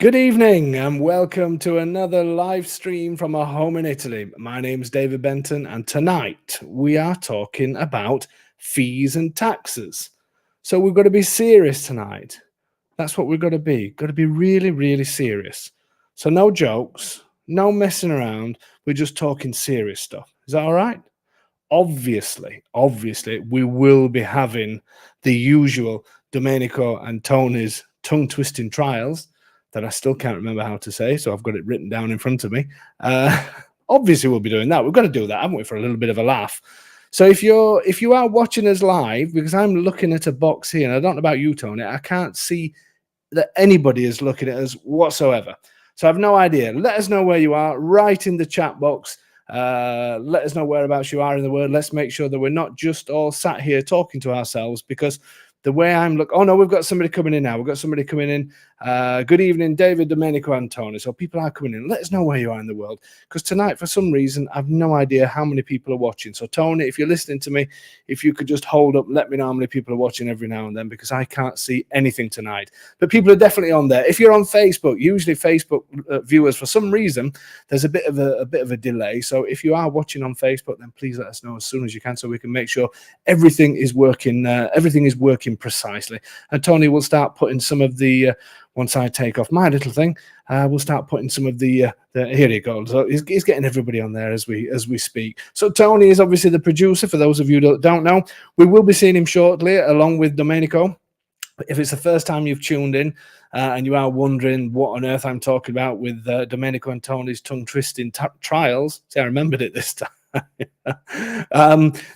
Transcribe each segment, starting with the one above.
Good evening and welcome to another live stream from our home in Italy. My name is David Benton and tonight we are talking about fees and taxes. So we've got to be serious tonight. That's what we've got to be. Got to be really, really serious. So no jokes, no messing around. We're just talking serious stuff. Is that all right? Obviously, we will be having the usual Domenico and Tony's tongue-twisting trials that I still can't remember how to say, so I've got it written down in front of me. Obviously, we'll be doing that. We've got to do that, haven't we, for a little bit of a laugh. So if you are watching us live, because I'm looking at a box here, and I don't know about you, Tony, I can't see that anybody is looking at us whatsoever. So I have no idea. Let us know where you are. Write in the chat box. Let us know whereabouts you are in the world. Let's make sure that we're not just all sat here talking to ourselves, because the way I'm looking, oh no, we've got somebody coming in now. We've got somebody coming in. Good evening, David, Domenico, and Tony. So people are coming in. Let us know where you are in the world, because tonight, for some reason, I've no idea how many people are watching. So Tony, if you're listening to me, if you could just hold up, let me know how many people are watching every now and then, because I can't see anything tonight. But people are definitely on there. If you're on Facebook, usually Facebook viewers, for some reason, there's a bit of a delay. So if you are watching on Facebook, then please let us know as soon as you can, so we can make sure everything is working. Everything is working precisely. And Tony will start putting some of the once I take off my little thing, we'll start putting some of the here you go. So he's getting everybody on there as we speak. So Tony is obviously the producer. For those of you that don't know, we will be seeing him shortly along with Domenico. If it's the first time you've tuned in and you are wondering what on earth I'm talking about with Domenico and Tony's tongue twisting trials, see, I remembered it this time.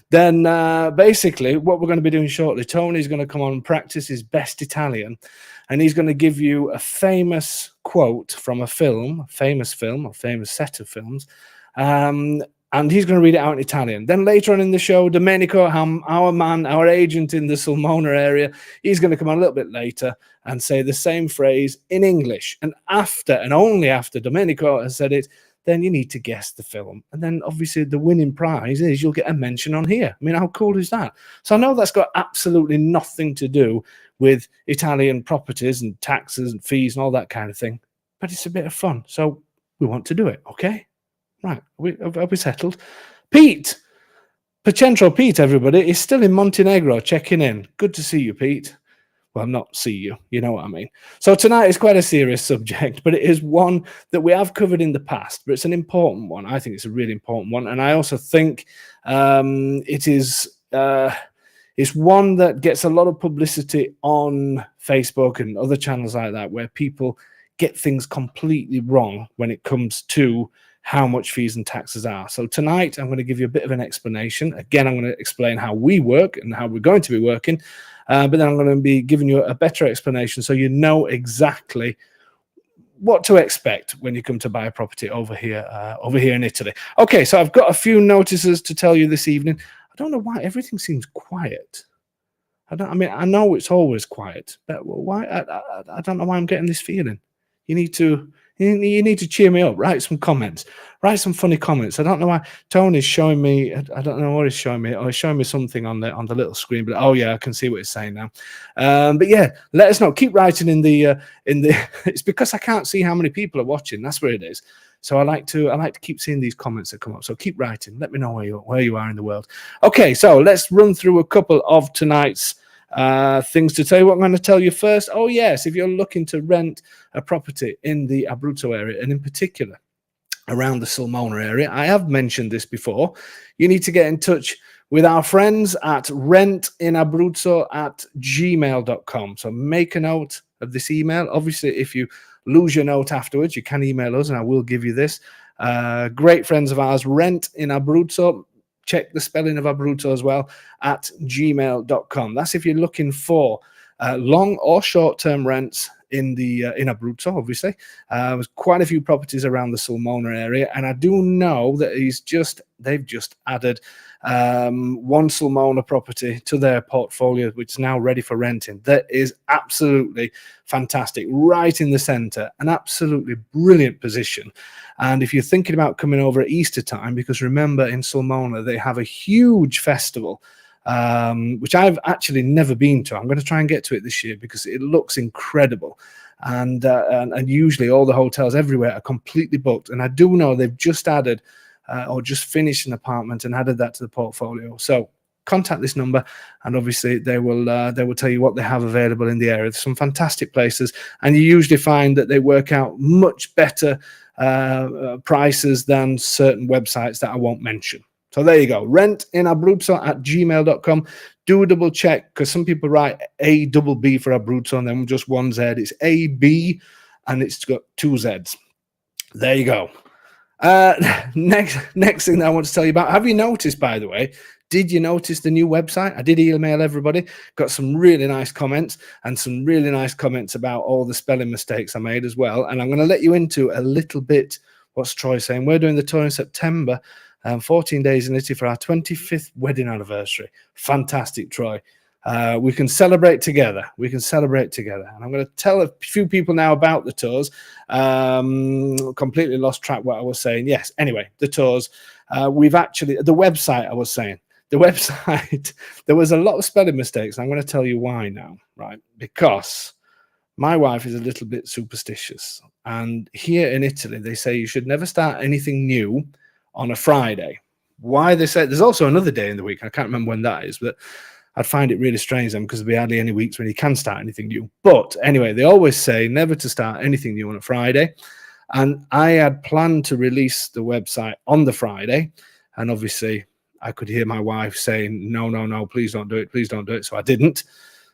Then basically what we're going to be doing shortly, Tony's going to come on and practice his best Italian, and he's going to give you a famous quote from a famous film or famous set of films, and he's going to read it out in Italian. Then later on in the show, Domenico, our agent in the Sulmona area, he's going to come on a little bit later and say the same phrase in English, and after and only after Domenico has said it, then you need to guess the film. And then obviously the winning prize is you'll get a mention on here. I mean, how cool is that? So I know that's got absolutely nothing to do with Italian properties and taxes and fees and all that kind of thing, but it's a bit of fun. So we want to do it, okay? Right, are we settled? Pete, Pacentro Pete, everybody, is still in Montenegro checking in. Good to see you, Pete. Well, not see you, you know what I mean. So tonight is quite a serious subject, but it is one that we have covered in the past, but it's an important one. I think it's a really important one. And I also think it's one that gets a lot of publicity on Facebook and other channels like that, where people get things completely wrong when it comes to how much fees and taxes are. So tonight, I'm going to give you a bit of an explanation. Again, I'm going to explain how we work and how we're going to be working. But then I'm going to be giving you a better explanation so you know exactly what to expect when you come to buy a property over here in Italy. Okay, so I've got a few notices to tell you this evening. I don't know why everything seems quiet. I know it's always quiet, but why? I don't know why I'm getting this feeling. You need to cheer me up. Write some comments. Write some funny comments. I don't know why Tony's showing me. I don't know what he's showing me. Oh, he's showing me something on the little screen. But oh yeah, I can see what he's saying now. But yeah, let us know. Keep writing in the. It's because I can't see how many people are watching. That's where it is. So I like to keep seeing these comments that come up. So keep writing. Let me know where you are in the world. Okay, so let's run through a couple of tonight's things to tell you. What I'm going to tell you first, oh yes, if you're looking to rent a property in the Abruzzo area, and in particular around the Sulmona area, I have mentioned this before, you need to get in touch with our friends at rentinabruzzo@gmail.com. So make a note of this email. Obviously, if you lose your note afterwards, you can email us and I will give you this. Great friends of ours, Rent in Abruzzo. Check the spelling of Abruzzo as well, at gmail.com. That's if you're looking for long or short-term rents in Abruzzo, obviously. There's quite a few properties around the Sulmona area, and I do know that they've just added one Sulmona property to their portfolio, which is now ready for renting. That is absolutely fantastic, right in the center, an absolutely brilliant position. And if you're thinking about coming over at Easter time, because remember in Sulmona they have a huge festival which I've actually never been to. I'm going to try and get to it this year because it looks incredible. And usually all the hotels everywhere are completely booked. And I do know they've just added or just finished an apartment and added that to the portfolio. So contact this number, and obviously they will tell you what they have available in the area. There's some fantastic places, and you usually find that they work out much better prices than certain websites that I won't mention. So there you go. Rentinabruzzone@gmail.com. Do a double check, because some people write A-double-B for Abruzzo and then just one Z. It's A-B and it's got two Zs. There you go. Next thing that I want to tell you about. Have you noticed, by the way, did you notice the new website? I did email everybody, got some really nice comments and some really nice comments about all the spelling mistakes I made as well. And I'm going to let you into a little bit what's Troy saying. We're doing the tour in September, 14 days in Italy for our 25th wedding anniversary. Fantastic, Troy. We can celebrate together. We can celebrate together. And I'm going to tell a few people now about the tours. Completely lost track what I was saying. Yes, anyway, the tours. We've actually, the website I was saying, the website, there was a lot of spelling mistakes. I'm going to tell you why now, right? Because my wife is a little bit superstitious. And here in Italy, they say you should never start anything new on a Friday. Why they say, there's also another day in the week. I can't remember when that is, but I'd find it really strange then, because there'll be hardly any weeks when you can start anything new. But anyway, they always say never to start anything new on a Friday. And I had planned to release the website on the Friday. And obviously, I could hear my wife saying, no, please don't do it. Please don't do it. So I didn't.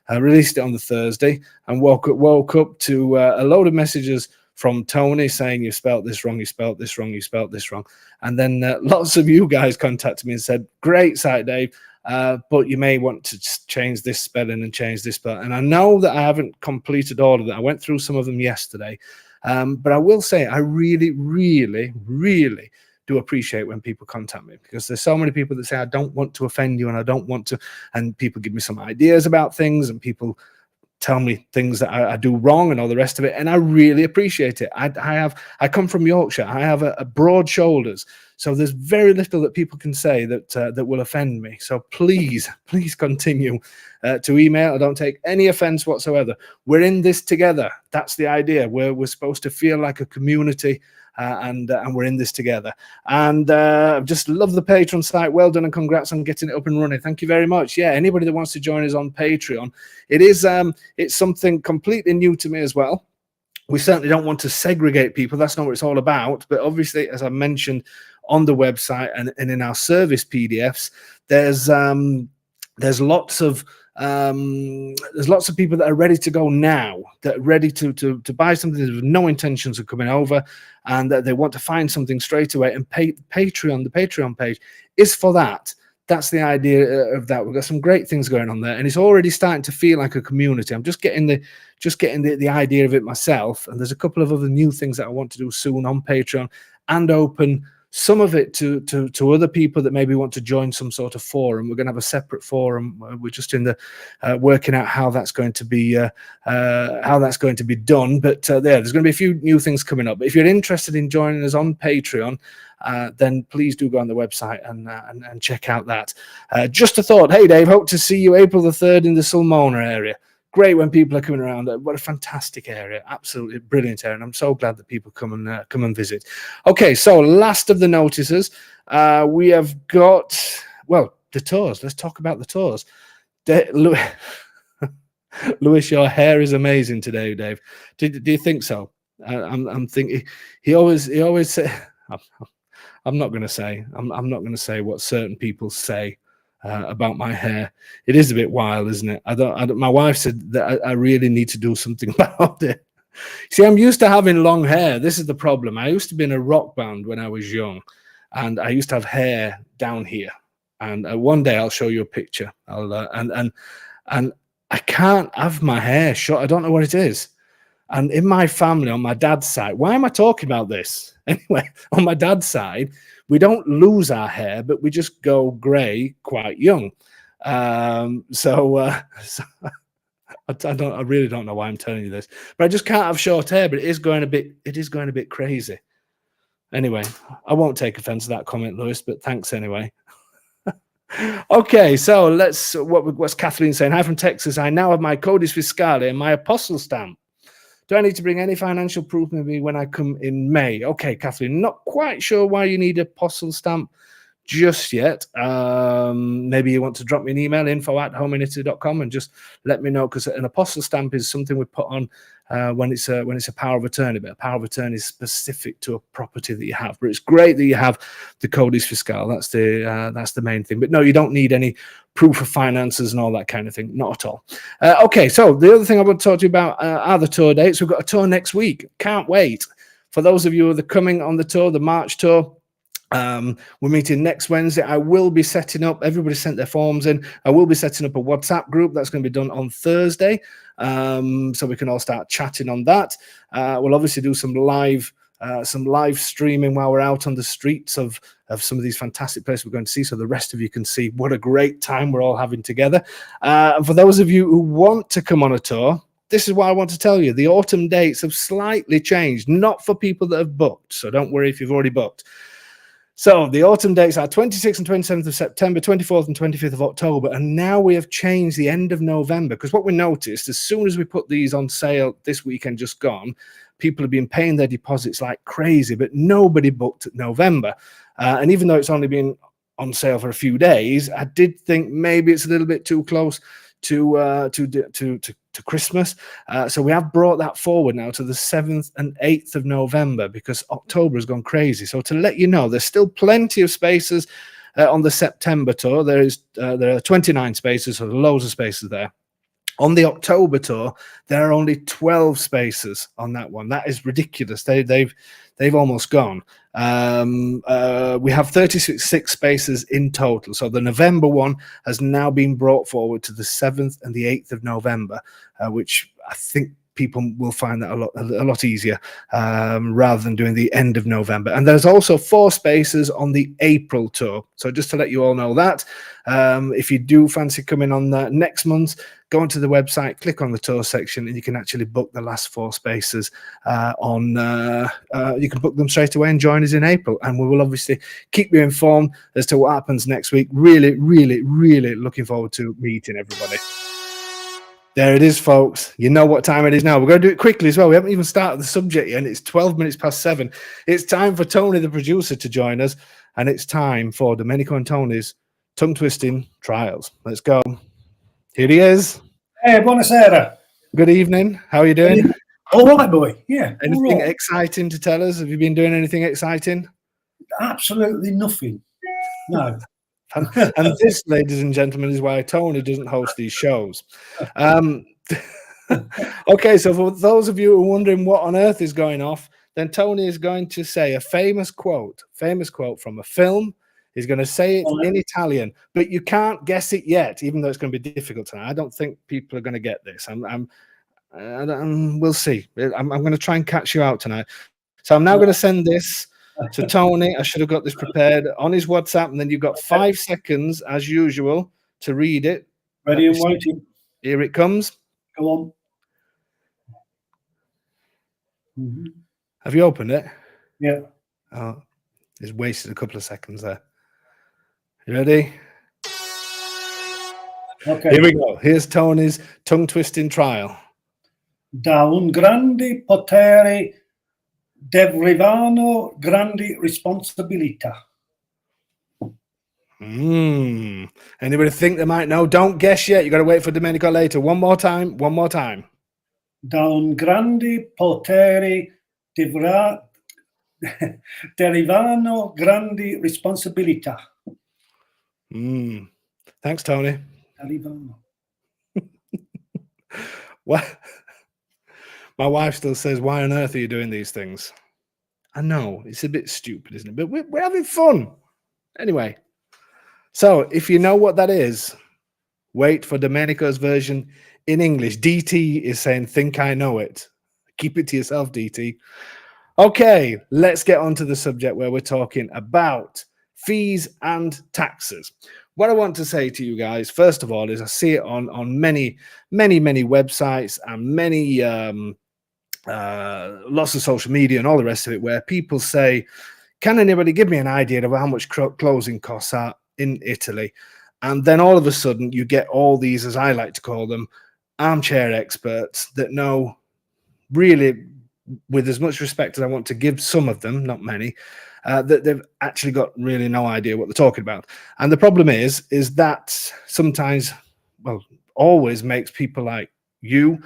I released it on the Thursday and woke up to a load of messages from Tony saying, you spelt this wrong, you spelt this wrong, you spelt this wrong. And then lots of you guys contacted me and said, great site, Dave. But you may want to change this spelling and change this spelling. And I know that I haven't completed all of that. I went through some of them yesterday. But I will say I really, really, really do appreciate when people contact me, because there's so many people that say, I don't want to offend you and I don't want to. And people give me some ideas about things, and people tell me things that I do wrong and all the rest of it. And I really appreciate it. I come from Yorkshire. I have a broad shoulders. So there's very little that people can say that will offend me. So please continue to email. I don't take any offense whatsoever. We're in this together. That's the idea. We're supposed to feel like a community, and we're in this together. And just love the Patreon site. Well done, and congrats on getting it up and running. Thank you very much. Yeah, anybody that wants to join us on Patreon, it's something completely new to me as well. We certainly don't want to segregate people. That's not what it's all about. But obviously, as I mentioned on the website and in our service PDFs, there's lots of people that are ready to go now, that are ready to buy something with no intentions of coming over, and that they want to find something straight away. And the Patreon page is for that. That's the idea of that. We've got some great things going on there, and it's already starting to feel like a community. I'm just getting the idea of it myself, and there's a couple of other new things that I want to do soon on Patreon, and open some of it to other people that maybe want to join some sort of forum. We're going to have a separate forum. We're just in the working out how that's going to be done. But there's going to be a few new things coming up. But if you're interested in joining us on Patreon, then please do go on the website and check out that. Just a thought. Hey, Dave, hope to see you April the 3rd in the Sulmona area. Great when people are coming around. What a fantastic area. Absolutely brilliant area. And I'm so glad that people come and visit. Okay, so last of the notices. We have got, well, the tours. Let's talk about the tours. Lewis, your hair is amazing today, Dave. Do you think so? I'm thinking he always say, I'm not going to say what certain people say about my hair. It is a bit wild, isn't it? My wife said that I really need to do something about it. See, I'm used to having long hair. This is the problem. I used to be in a rock band when I was young, and I used to have hair down here. And one day I'll show you a picture. And I can't have my hair short. I don't know what it is. And in my family, on my dad's side, why am I talking about this? Anyway, on my dad's side, we don't lose our hair, but we just go grey quite young. So I really don't know why I'm telling you this, but I just can't have short hair. But it is going a bit crazy. Anyway, I won't take offense to that comment, Lewis, but thanks anyway. Okay, so what's Kathleen saying? Hi from Texas. I now have my Codis Fiscale and my apostle stamp. Do I need to bring any financial proof with me when I come in May? Okay, Kathleen, not quite sure why you need a apostle stamp just yet. Maybe you want to drop me an email, info@homeinitaly.com, and just let me know, because an apostle stamp is something we put on when it's a power of attorney, but a power of attorney is specific to a property that you have. But it's great that you have the Codis Fiscal. That's the main thing. But no, you don't need any proof of finances and all that kind of thing. Not at all. Okay, so the other thing I want to talk to you about are the tour dates. We've got a tour next week. Can't wait. For those of you who are coming on the tour, the March tour, we're meeting next Wednesday. I will be setting up, everybody sent their forms in. I will be setting up a WhatsApp group that's going to be done on Thursday. So we can all start chatting on that. We'll obviously do some live streaming while we're out on the streets of some of these fantastic places we're going to see, so the rest of you can see what a great time we're all having together. And for those of you who want to come on a tour, this is what I want to tell you. The autumn dates have slightly changed, not for people that have booked, so don't worry if you've already booked. So the autumn dates are 26th and 27th of September, 24th and 25th of October, and now we have changed the end of November, because what we noticed, as soon as we put these on sale this weekend just gone, people have been paying their deposits like crazy, but nobody booked November. And even though it's only been on sale for a few days, I did think maybe it's a little bit too close to Christmas. So we have brought that forward now to the 7th and 8th of November, because October has gone crazy. So to let you know, there's still plenty of spaces on the September tour. There are 29 spaces, so loads of spaces there. On the October tour, there are only 12 spaces on that one. That is ridiculous. They've almost gone. We have 36 spaces in total. So the November one has now been brought forward to the 7th and the 8th of November, which I think people will find that a lot easier, rather than doing the end of November. And there's also 4 spaces on the April tour. So just to let you all know that, if you do fancy coming on next month, go onto the website, click on the tour section, and you can actually book the last 4 spaces you can book them straight away and join us in April. And we will obviously keep you informed as to what happens next week. Really, really, really looking forward to meeting everybody. There it is, folks. You know what time it is now. We're going to do it quickly as well. We haven't even started the subject yet, and it's 12 minutes past 7. It's time for Tony, the producer, to join us, and it's time for Domenico and Tony's tongue-twisting trials. Let's go. Here he is. Hey, buonasera. Good evening. How are you doing? All right, boy. Yeah. Anything exciting to tell us? Have you been doing anything exciting? Absolutely nothing. No. And this, ladies and gentlemen, is why Tony doesn't host these shows. Okay, so for those of you who are wondering what on earth is going off, then Tony is going to say a famous quote from a film. He's going to say it in Italian, but you can't guess it yet, even though it's going to be difficult tonight. I don't think people are going to get this. We'll see. I'm going to try and catch you out tonight. So I'm now going to send this to Tony. I should have got this prepared on his WhatsApp, and then you've got 5 seconds, as usual, to read it. Ready and waiting. Here it comes. Go on. Have you opened it? Yeah. Oh, it's wasted a couple of seconds there. You ready? Okay. Here we go. Here's Tony's tongue-twisting trial. Da un grande potere derivano grandi responsabilità. Anybody think they might know? Don't guess yet. You got to wait for Domenico later. One more time. Da un grande potere derivano grandi responsabilità. Thanks, Tony. Derivano. What? My wife still says, "Why on earth are you doing these things?" I know it's a bit stupid, isn't it? But we're having fun anyway. So if you know what that is, wait for Domenico's version in English. DT is saying, "Think I know it." Keep it to yourself, DT. Okay, let's get on to the subject where we're talking about fees and taxes. What I want to say to you guys, first of all, is I see it on many websites and many lots of social media and all the rest of it, where people say, can anybody give me an idea of how much closing costs are in Italy? And then all of a sudden you get all these, as I like to call them, armchair experts that know, really, with as much respect as I want to give some of them, not many, that they've actually got really no idea what they're talking about. And the problem is that sometimes, well, always makes people like you,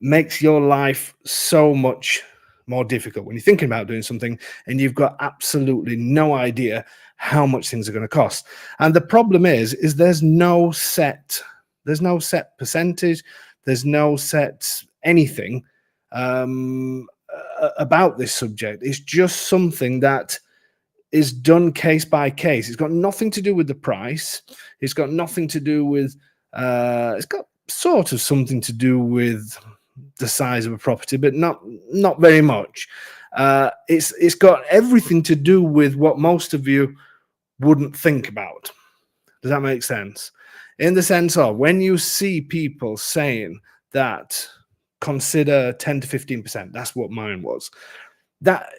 makes your life so much more difficult when you're thinking about doing something and you've got absolutely no idea how much things are going to cost. And the problem is there's no set percentage, there's no set anything about this subject. It's just something that is done case by case. It's got nothing to do with the price. It's got nothing to do with it's got sort of something to do with the size of a property, but not very much. It's got everything to do with what most of you wouldn't think about. Does that make sense? In the sense of, when you see people saying that consider 10 to 15%, that's what mine was. That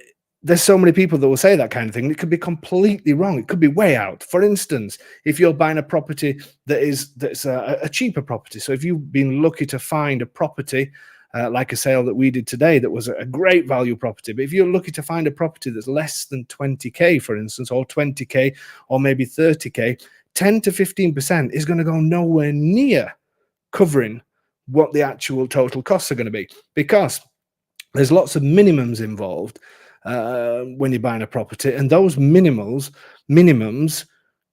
there's so many people that will say that kind of thing. It could be completely wrong. It could be way out. For instance, if you're buying a property that's a cheaper property, so if you've been lucky to find a property like a sale that we did today that was a great value property, but if you're lucky to find a property that's less than 20k, for instance, or 20k, or maybe 30k, 10 to 15% is going to go nowhere near covering what the actual total costs are going to be, because there's lots of minimums involved when you're buying a property, and those minimums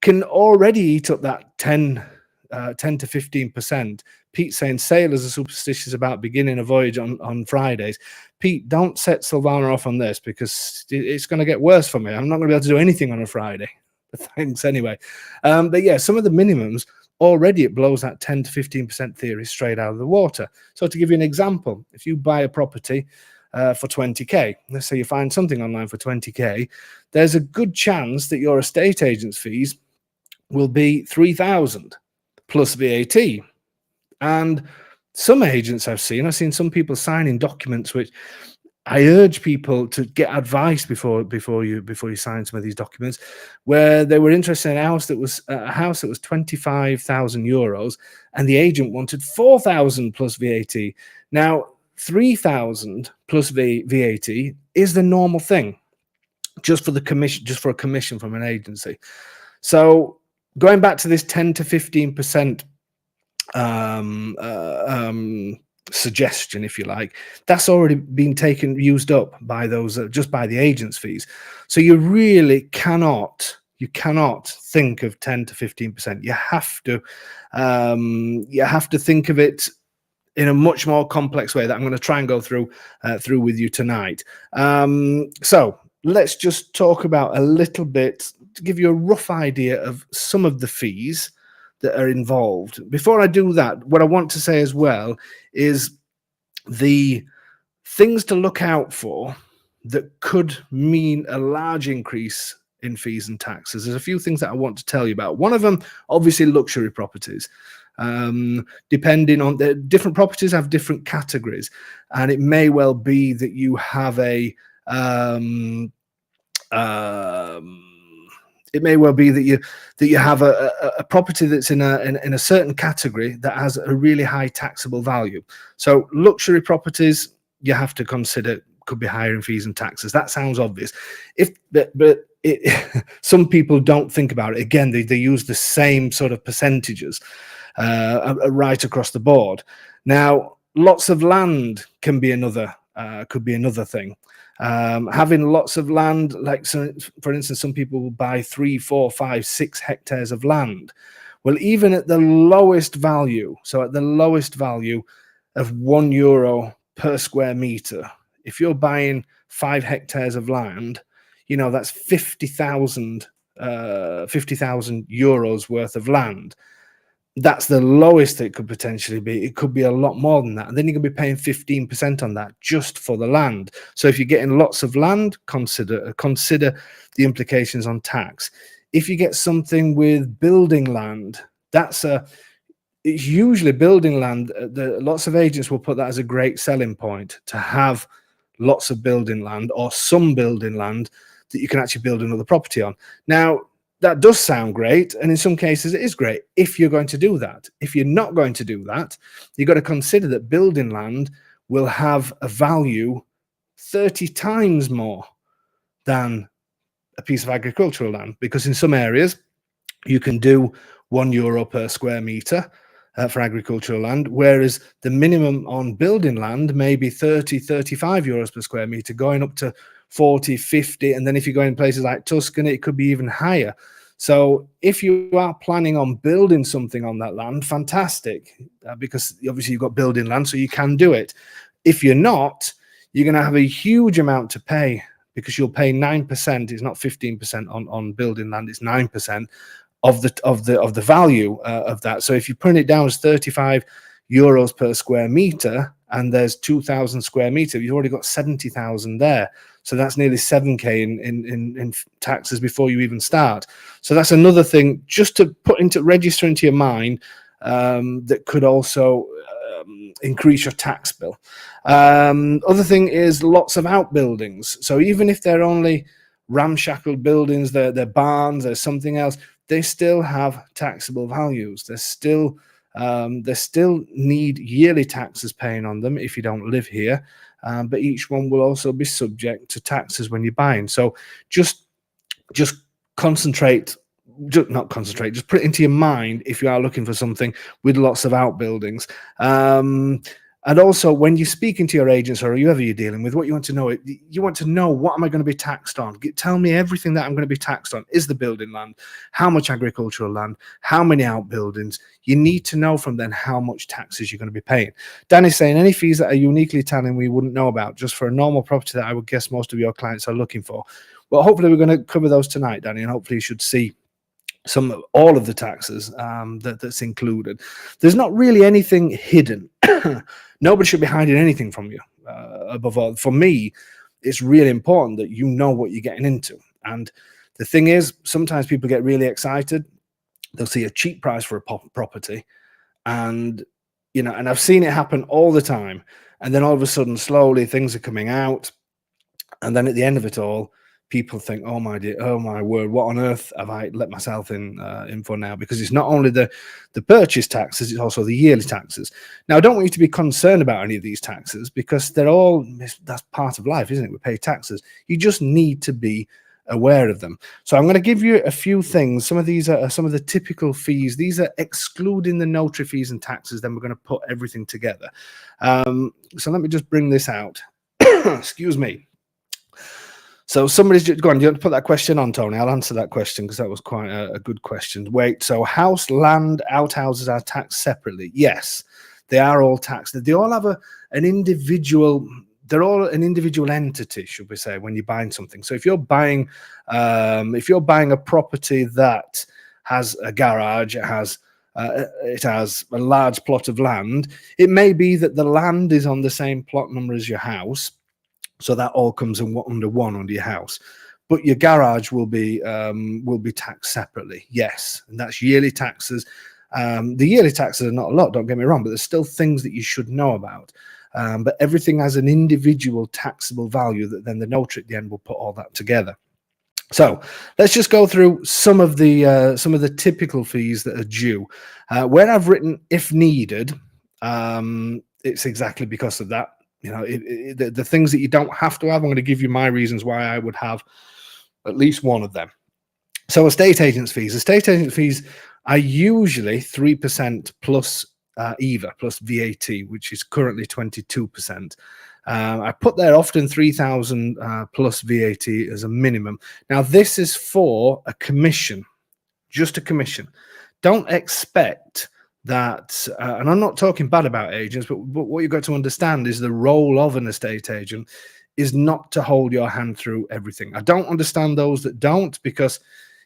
can already eat up that 10 to 15%. Pete's saying sailors are superstitious about beginning a voyage on Fridays. Pete, don't set Silvana off on this, because it's going to get worse for me. I'm not going to be able to do anything on a Friday. Thanks anyway. But yeah, some of the minimums, already it blows that 10 to 15% theory straight out of the water. So to give you an example, if you buy a property for 20k, let's say you find something online for 20k, there's a good chance that your estate agent's fees will be 3,000 plus VAT. And some agents I've seen some people signing documents, which I urge people to get advice before you sign some of these documents, where they were interested in a house that was 25,000 euros, and the agent wanted 4,000 plus VAT. Now, 3,000 plus VAT is the normal thing, just for the commission, just for a commission from an agency. So going back to this 10 to 15% suggestion, if you like, that's already been used up by those just by the agent's fees. So you really cannot think of 10 to 15%. You have to think of it in a much more complex way that I'm going to try and go through with you tonight. So let's just talk about a little bit to give you a rough idea of some of the fees that are involved. Before I do that, what I want to say as well is the things to look out for that could mean a large increase in fees and taxes. There's a few things that I want to tell you about. One of them, obviously, luxury properties. Depending on the different properties have different categories, and it may well be that you have a it may well be that you have a property that's in a certain category that has a really high taxable value. So luxury properties, you have to consider, could be higher in fees and taxes. That sounds obvious. Some people don't think about it. Again, they use the same sort of percentages right across the board. Now, lots of land can be another thing. Having lots of land, like, so, for instance, some people will buy 3, 4, 5, 6 hectares of land. Well, even at the lowest value, so at the lowest value of €1 per square meter, if you're buying 5 hectares of land, you know, that's 50,000 euros worth of land. That's the lowest it could potentially be. It could be a lot more than that. And then you're going to be paying 15% on that just for the land. So if you're getting lots of land, consider the implications on tax. If you get something with building land, it's usually building land. Lots of agents will put that as a great selling point, to have lots of building land or some building land that you can actually build another property on. Now, that does sound great, and in some cases it is great if you're going to do that. If you're not going to do that, you've got to consider that building land will have a value 30 times more than a piece of agricultural land, because in some areas you can do €1 per square meter for agricultural land, whereas the minimum on building land may be 30, €35 per square meter, going up to 40, 50, and then if you go in places like Tuscany, it could be even higher. So if you are planning on building something on that land, fantastic, because obviously you've got building land, so you can do it. If you're not, you're going to have a huge amount to pay, because you'll pay 9%. It's not 15% on building land; it's 9% of the value of that. So if you print it down as €35 per square meter, and there's 2,000 square meters, you've already got 70,000 there. So that's nearly 7K in taxes before you even start. So that's another thing just to register into your mind, that could also increase your tax bill. Other thing is lots of outbuildings. So even if they're only ramshackle buildings, they're barns, there's something else, they still have taxable values. They still need yearly taxes paying on them if you don't live here. But each one will also be subject to taxes when you're buying. So just concentrate, not concentrate, just put it into your mind if you are looking for something with lots of outbuildings. And also, when you're speaking to your agents or whoever you're dealing with, what you want to know, what am I going to be taxed on? Tell me everything that I'm going to be taxed on. Is the building land? How much agricultural land? How many outbuildings? You need to know from then how much taxes you're going to be paying. Danny's saying any fees that are uniquely Italian we wouldn't know about, just for a normal property that I would guess most of your clients are looking for. Well, hopefully we're going to cover those tonight, Danny, and hopefully you should see all of the taxes that's included. There's not really anything hidden. Nobody should be hiding anything from you. Above all, for me, it's really important that you know what you're getting into. And the thing is, sometimes people get really excited. They'll see a cheap price for a property, and and I've seen it happen all the time. And then all of a sudden, slowly, things are coming out, and then at the end of it all, people think, oh my word, what on earth have I let myself in for now? Because it's not only the purchase taxes, it's also the yearly taxes. Now, I don't want you to be concerned about any of these taxes, because that's part of life, isn't it? We pay taxes. You just need to be aware of them. So I'm going to give you a few things. Some of these are some of the typical fees. These are excluding the notary fees and taxes. Then we're going to put everything together. So let me just bring this out. Excuse me. So somebody's just gone. Do you want to put that question on, Tony? I'll answer that question because that was quite a good question. Wait, so house, land, outhouses are taxed separately? Yes, they are all taxed. They all have an individual. They're all an individual entity, should we say, when you're buying something. So if you're buying a property that has a garage, it has a large plot of land, it may be that the land is on the same plot number as your house. So that all comes under your house, but your garage will be taxed separately. Yes, and that's yearly taxes. The yearly taxes are not a lot, don't get me wrong, but there's still things that you should know about. But everything has an individual taxable value that then the notary at the end will put all that together. So let's just go through some of the typical fees that are due. Where I've written if needed, it's exactly because of that. The things that you don't have to have, I'm going to give you my reasons why I would have at least one of them. So estate agents fees. Estate agent fees are usually 3% plus EVA, plus VAT, which is currently 22%. I put there often 3,000 plus VAT as a minimum. Now, this is for a commission, just a commission. Don't expect that, and I'm not talking bad about agents, but what you've got to understand is the role of an estate agent is not to hold your hand through everything. I don't understand those that don't, because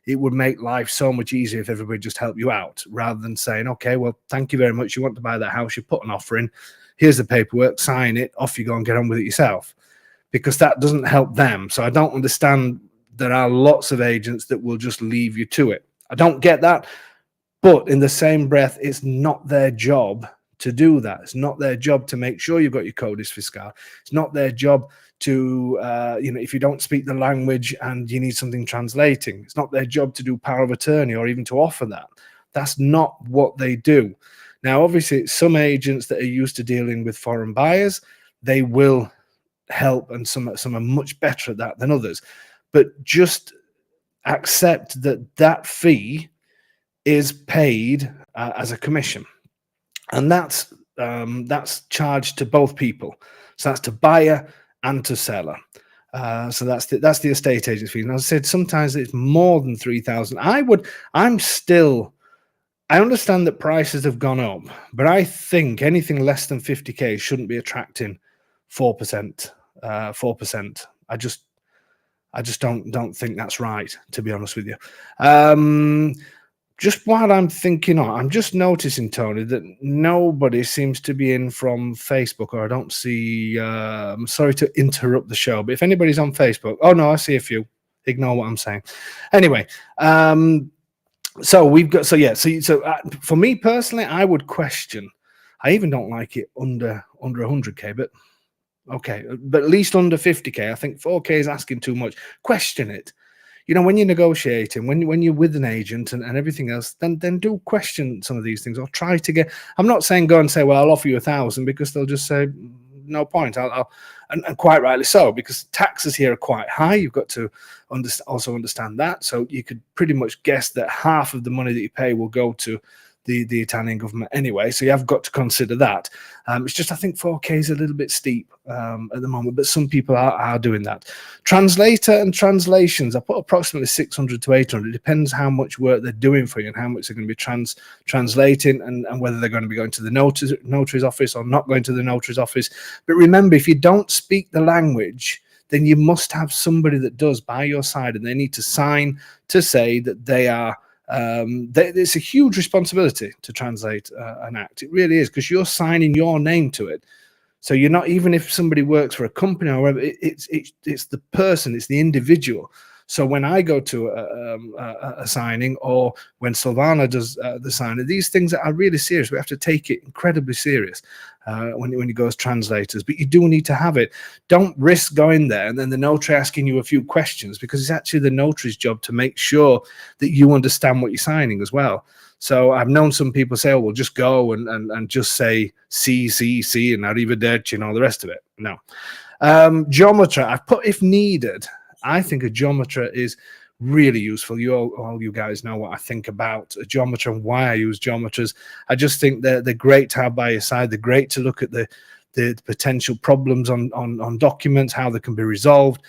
it would make life so much easier if everybody just helped you out, rather than saying, okay, well, thank you very much. You want to buy that house, you put an offer in, here's the paperwork, sign it, off you go and get on with it yourself, because that doesn't help them. So I don't understand. There are lots of agents that will just leave you to it. I don't get that. But in the same breath, it's not their job to do that. It's not their job to make sure you've got your codis fiscal. It's not their job to, if you don't speak the language and you need something translating, it's not their job to do power of attorney or even to offer that. That's not what they do. Now, obviously, some agents that are used to dealing with foreign buyers, they will help, and some are much better at that than others. But just accept that fee is paid as a commission, and that's charged to both people. So that's to buyer and to seller. So that's the estate agent's fee. And as I said, sometimes it's more than 3,000. I understand that prices have gone up, but I think anything less than 50K shouldn't be attracting 4%. 4%. I just don't think that's right, to be honest with you. Just while I'm thinking on, I'm just noticing, Tony, that nobody seems to be in from Facebook, or I don't see. I'm sorry to interrupt the show, but if anybody's on Facebook, oh no, I see a few. Ignore what I'm saying. Anyway, so we've got for me personally, I would question. I even don't like it under 100K, but okay, but at least under 50K. I think 4K is asking too much. Question it. When you're negotiating, when you're with an agent and everything else, then do question some of these things, or try to get. I'm not saying go and say, well, I'll offer you 1,000, because they'll just say no point. And quite rightly so, because taxes here are quite high. You've got to also understand that. So you could pretty much guess that half of the money that you pay will go to the Italian government anyway, so you have got to consider that. It's just, I think 4K is a little bit steep at the moment, but some people are doing that. Translator and translations, I put approximately 600 to 800. It depends how much work they're doing for you and how much they're going to be translating, and whether they're going to be going to the notary's office or not going to the notary's office. But remember, if you don't speak the language, then you must have somebody that does by your side, and they need to sign to say that they are. It's a huge responsibility to translate an act. It really is, because you're signing your name to it. So you're not, even if somebody works for a company or whatever, it's the person, it's the individual. So when I go to a signing, or when Silvana does the signing, these things are really serious. We have to take it incredibly serious when you go as translators. But you do need to have it. Don't risk going there and then the notary asking you a few questions, because it's actually the notary's job to make sure that you understand what you're signing as well. So I've known some people say, oh, well, just go and just say C, and arrivederci and all the rest of it. No. Geometra, I've put if needed. I think a geometra is really useful. All you guys know what I think about a geometra and why I use geometras. I just think they're great to have by your side. They're great to look at the potential problems on documents, how they can be resolved,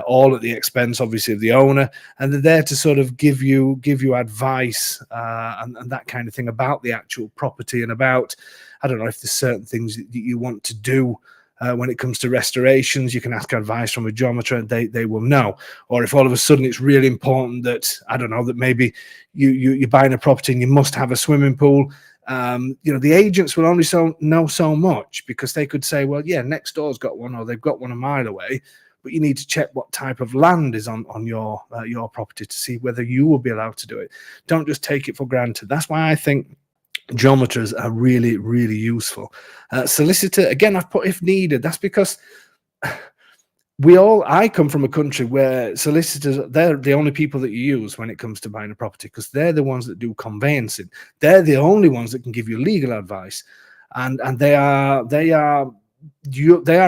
all at the expense, obviously, of the owner. And they're there to sort of give you advice and that kind of thing about the actual property, and about, I don't know, if there's certain things that you want to do. When it comes to restorations, you can ask advice from a geometer, and they will know. Or if all of a sudden it's really important that, I don't know, that maybe you're buying a property and you must have a swimming pool, the agents will only know so much, because they could say, well, yeah, next door's got one, or they've got one a mile away, but you need to check what type of land is on your property to see whether you will be allowed to do it. Don't just take it for granted. That's why I think geometers are really, really useful. Solicitor, again, I've put if needed. That's because I come from a country where solicitors, they're the only people that you use when it comes to buying a property, because they're the ones that do conveyancing. They're the only ones that can give you legal advice, and they are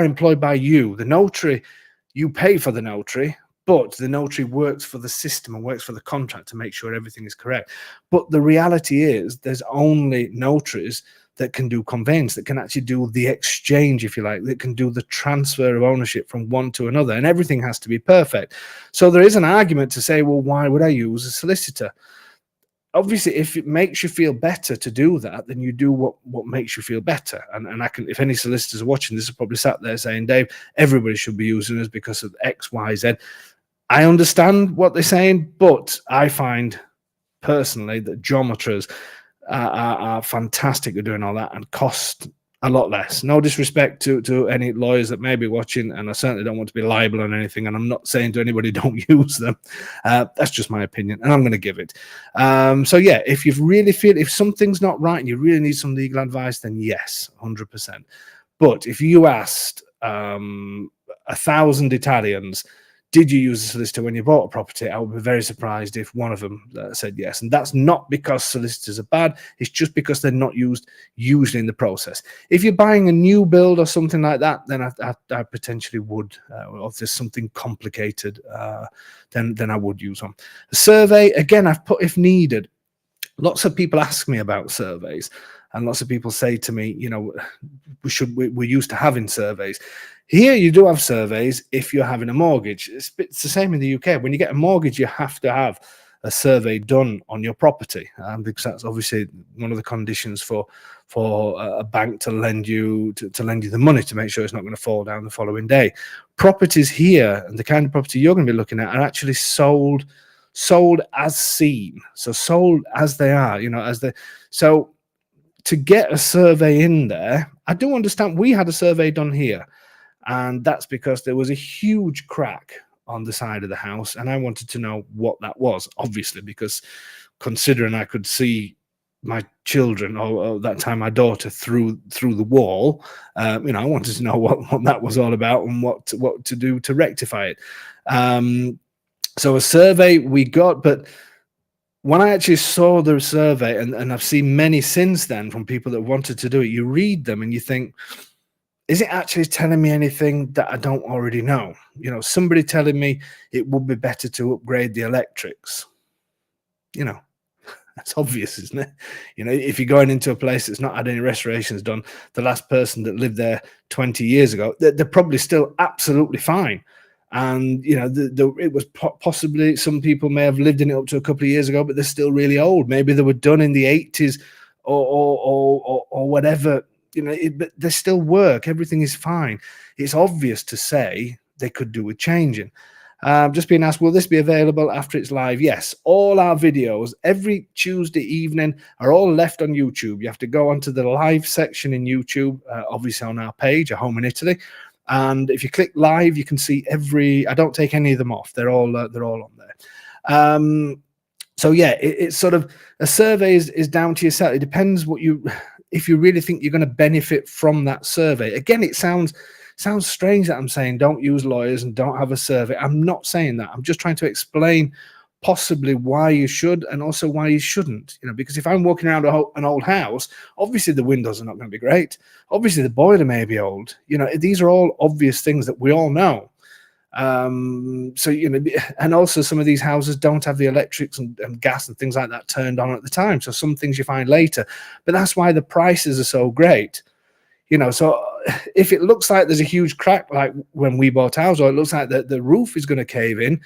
employed by you, the notary. You pay for the notary, but the notary works for the system and works for the contract to make sure everything is correct. But the reality is, there's only notaries that can do conveyance, that can actually do the exchange, if you like, that can do the transfer of ownership from one to another, and everything has to be perfect. So there is an argument to say, well, why would I use a solicitor? Obviously, if it makes you feel better to do that, then you do what makes you feel better. And I can, if any solicitors are watching this, are probably sat there saying, Dave, everybody should be using us because of X, Y, Z. I understand what they're saying, but I find personally that geometers are fantastic at doing all that and cost A lot less. No disrespect to any lawyers that may be watching, and I certainly don't want to be liable on anything, and I'm not saying to anybody don't use them. That's just my opinion, and I'm going to give it. So yeah, if you really feel if something's not right and you really need some legal advice, then yes, 100%. But if you asked 1,000 Italians, did you use a solicitor when you bought a property? I would be very surprised if one of them said yes. And that's not because solicitors are bad. It's just because they're not used usually in the process. If you're buying a new build or something like that, then I potentially would. Or if there's something complicated, then I would use one. A survey, again, I've put if needed. Lots of people ask me about surveys. And lots of people say to me, you know, we're used to having surveys. Here you do have surveys if you're having a mortgage. It's the same in the UK. When you get a mortgage, you have to have a survey done on your property, because that's obviously one of the conditions for a bank to lend you the money, to make sure it's not going to fall down the following day. Properties here, and the kind of property you're going to be looking at, are actually sold as seen, so sold as they are, you know, so to get a survey in there, I do understand. We had a survey done here, and that's because there was a huge crack on the side of the house, and I wanted to know what that was, obviously, because considering I could see my children, or that time my daughter, through the wall, you know, I wanted to know what that was all about and what to do to rectify it. So a survey we got, but when I actually saw the survey, and I've seen many since then from people that wanted to do it, you read them and you think, is it actually telling me anything that I don't already know? You know, somebody telling me it would be better to upgrade the electrics. You know, that's obvious, isn't it? You know, if you're going into a place that's not had any restorations done, the last person that lived there 20 years ago, they're probably still absolutely fine. And, you know, it was possibly, some people may have lived in it up to a couple of years ago, but they're still really old. Maybe they were done in the 80s or whatever. You know, but they still work. Everything is fine. It's obvious to say they could do with changing. Just being asked, will this be available after it's live? Yes. All our videos every Tuesday evening are all left on YouTube. You have to go onto the live section in YouTube, obviously on our page, A Home in Italy. And if you click live, you can see I don't take any of them off. They're all on there. So yeah, it's sort of, a survey is down to yourself. It depends if you really think you're going to benefit from that survey. Again, it sounds strange that I'm saying don't use lawyers and don't have a survey. I'm not saying that. I'm just trying to explain possibly why you should and also why you shouldn't. You know, because if I'm walking around an old house, obviously the windows are not going to be great. Obviously the boiler may be old. You know, these are all obvious things that we all know. So, you know, and also some of these houses don't have the electrics and gas and things like that turned on at the time. So some things you find later, but that's why the prices are so great. You know, so if it looks like there's a huge crack, like when we bought ours, or it looks like the roof is going to cave in,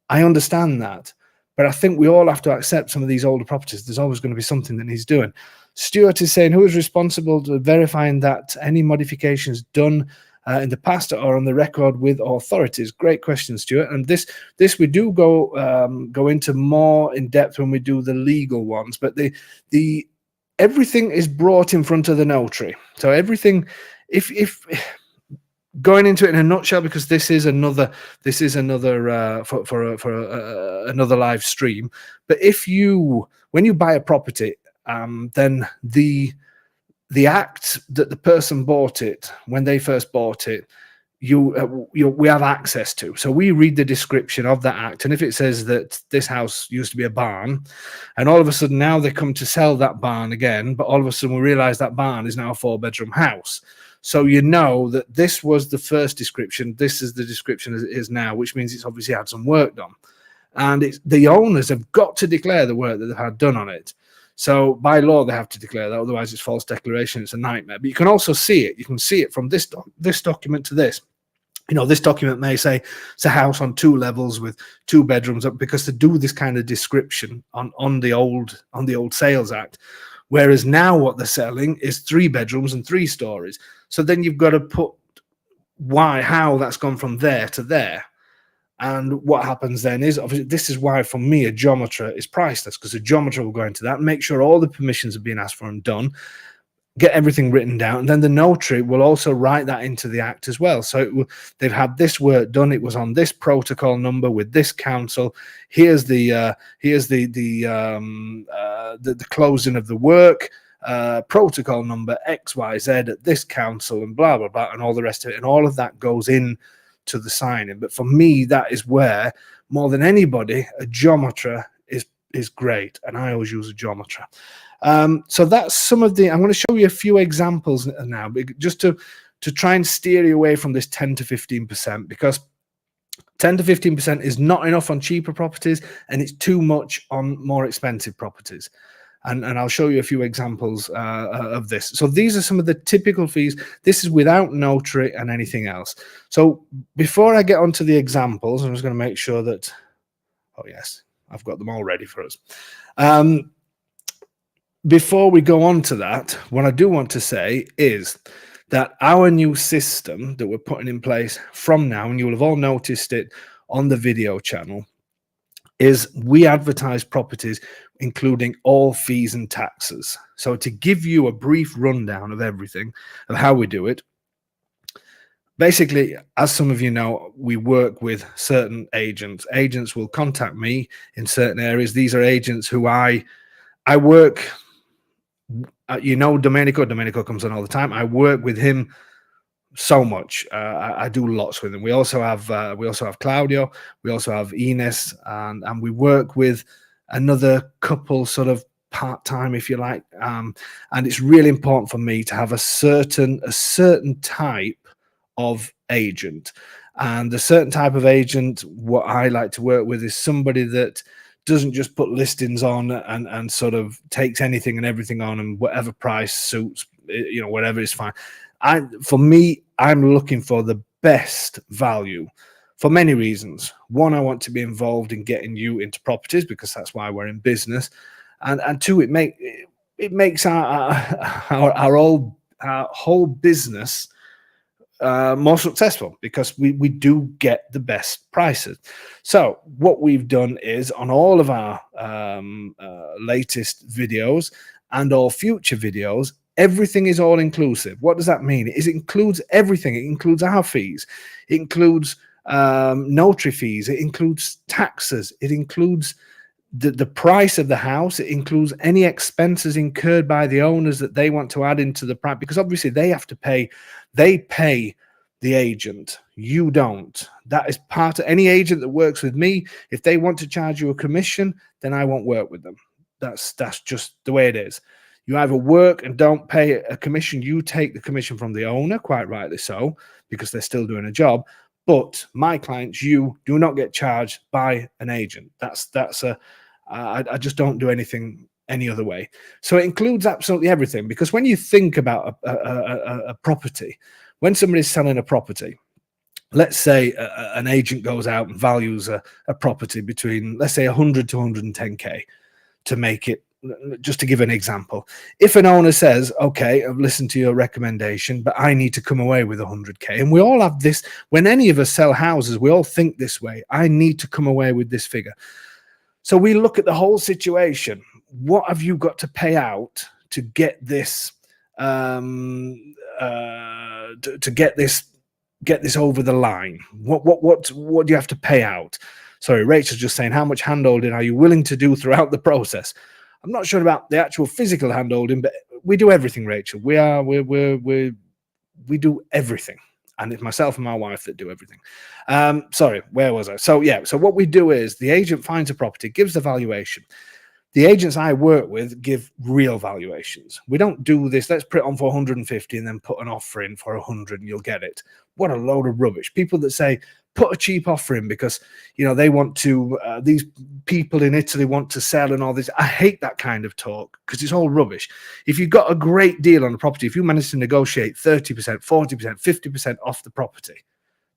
I understand that. But I think we all have to accept some of these older properties. There's always going to be something that needs doing. Stuart is saying, who is responsible to verifying that any modifications done in the past or on the record with authorities? Great question, Stuart. And this we do go into more in depth when we do the legal ones. But the everything is brought in front of the notary. So everything, if going into it in a nutshell, because this is another another live stream. But when you buy a property, then the act that the person bought it when they first bought it, we have access to. So we read the description of that act, and if it says that this house used to be a barn, and all of a sudden now they come to sell that barn again, but all of a sudden we realize that barn is now a 4-bedroom house. So you know that this was the first description, this is the description as it is now, which means it's obviously had some work done. And the owners have got to declare the work that they've had done on it. So by law, they have to declare that, otherwise it's false declaration, it's a nightmare. But you can also see it. You can see it from this document to this. You know, this document may say it's a house on 2 levels with 2 bedrooms up, because to do this kind of description on the old Sales Act. Whereas now what they're selling is 3 bedrooms and 3 stories. So then you've got to put how that's gone from there to there. And what happens then is, obviously, this is why for me a geometer is priceless, because a geometer will go into that and make sure all the permissions are being asked for and done. get everything written down, and then the notary will also write that into the act as well. So they've had this work done. It was on this protocol number with this council. Here's the closing of the work, protocol number XYZ at this council, and blah blah blah, and all the rest of it. And all of that goes in to the signing. But for me, that is where, more than anybody, a geometra is great, and I always use a geometra. So that's some of the. I'm going to show you a few examples now, just to try and steer you away from this 10 to 15%, because 10 to 15% is not enough on cheaper properties, and it's too much on more expensive properties. And I'll show you a few examples of this. So these are some of the typical fees. This is without notary and anything else. So before I get onto the examples, I'm just going to make sure that. Oh yes, I've got them all ready for us. Before we go on to that, what I do want to say is that our new system that we're putting in place from now, and you will have all noticed it on the video channel, is we advertise properties including all fees and taxes. So to give you a brief rundown of everything, of how we do it, basically, as some of you know, we work with certain agents. Agents will contact me in certain areas. These are agents who I work. You know, Domenico comes on all the time. I work with him so much. I do lots with him. We also have Claudio. We also have Ines, and we work with another couple, sort of part-time, if you like. And it's really important for me to have a certain type of agent. And the certain type of agent, what I like to work with, is somebody that doesn't just put listings on and sort of takes anything and everything on, and whatever price suits, you know, whatever is fine. For me, I'm looking for the best value for many reasons. One, I want to be involved in getting you into properties, because that's why we're in business, and two, it makes our whole business more successful, because we do get the best prices. So what we've done is, on all of our latest videos and all future videos, everything is all inclusive. What does that mean? It includes everything. It includes our fees. It includes notary fees. It includes taxes. It includes the price of the house. It includes any expenses incurred by the owners that they want to add into the price, because obviously they have to pay. They pay the agent. You don't. That is part of any agent that works with me. If they want to charge you a commission, then I won't work with them. That's just the way it is. You either work and don't pay a commission. You take the commission from the owner, quite rightly so, because they're still doing a job. But my clients, you do not get charged by an agent. I just don't do anything any other way. So it includes absolutely everything, because when you think about a property, when somebody's selling a property, let's say an agent goes out and values a property between, let's say, 100 to 110k, to make it, just to give an example. If an owner says, okay, I've listened to your recommendation, but I need to come away with 100k, and we all have this, when any of us sell houses, we all think this way: I need to come away with this figure. So we look at the whole situation. What have you got to pay out to get this to get this over the line? What do you have to pay out? Sorry, Rachel's just saying, how much handholding are you willing to do throughout the process? I'm not sure about the actual physical handholding, but we do everything, Rachel. We do everything. And it's myself and my wife that do everything. Sorry, where was I? So yeah, so what we do is, the agent finds a property, gives the valuation. The agents I work with give real valuations. We don't do this, let's put it on for 150 and then put an offer in for 100 and you'll get it. What a load of rubbish. People that say, put a cheap offer in because, you know, they want to, these people in Italy want to sell and all this. I hate that kind of talk, because it's all rubbish. If you've got a great deal on a property, if you manage to negotiate 30%, 40%, 50% off the property,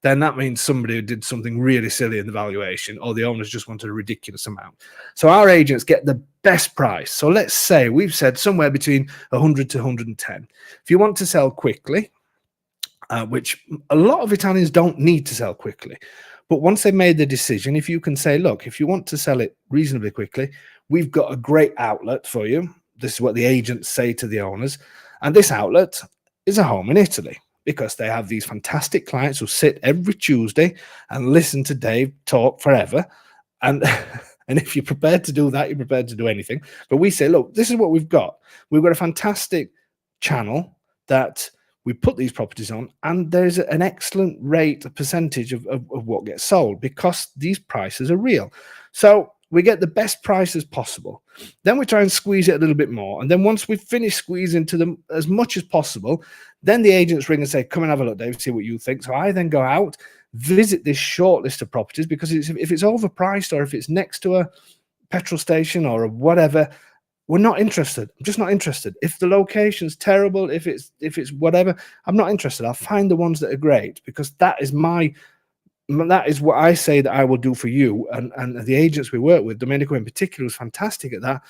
then that means somebody did something really silly in the valuation, or the owners just wanted a ridiculous amount. So our agents get the best price. So let's say we've said somewhere between 100 to 110. If you want to sell quickly, which a lot of Italians don't need to sell quickly, but once they've made the decision, if you can say, look, if you want to sell it reasonably quickly, we've got a great outlet for you. This is what the agents say to the owners. And this outlet is a home in Italy because they have these fantastic clients who sit every Tuesday and listen to Dave talk forever. And and if you're prepared to do that, you're prepared to do anything. But we say, look, this is what we've got. We've got a fantastic channel that we put these properties on, and there's an excellent rate, a percentage of what gets sold because these prices are real. So we get the best prices possible. Then we try and squeeze it a little bit more. And then once we've finished squeezing to them as much as possible, then the agents ring and say, come and have a look, Dave, see what you think. So I then go out, visit this short list of properties, because if it's overpriced or if it's next to a petrol station or whatever, we're not interested. I'm just not interested. If the location's terrible, if it's whatever, I'm not interested. I'll find the ones that are great, because that is what I say that I will do for you. And the agents we work with, Domenico in particular, who's fantastic at that,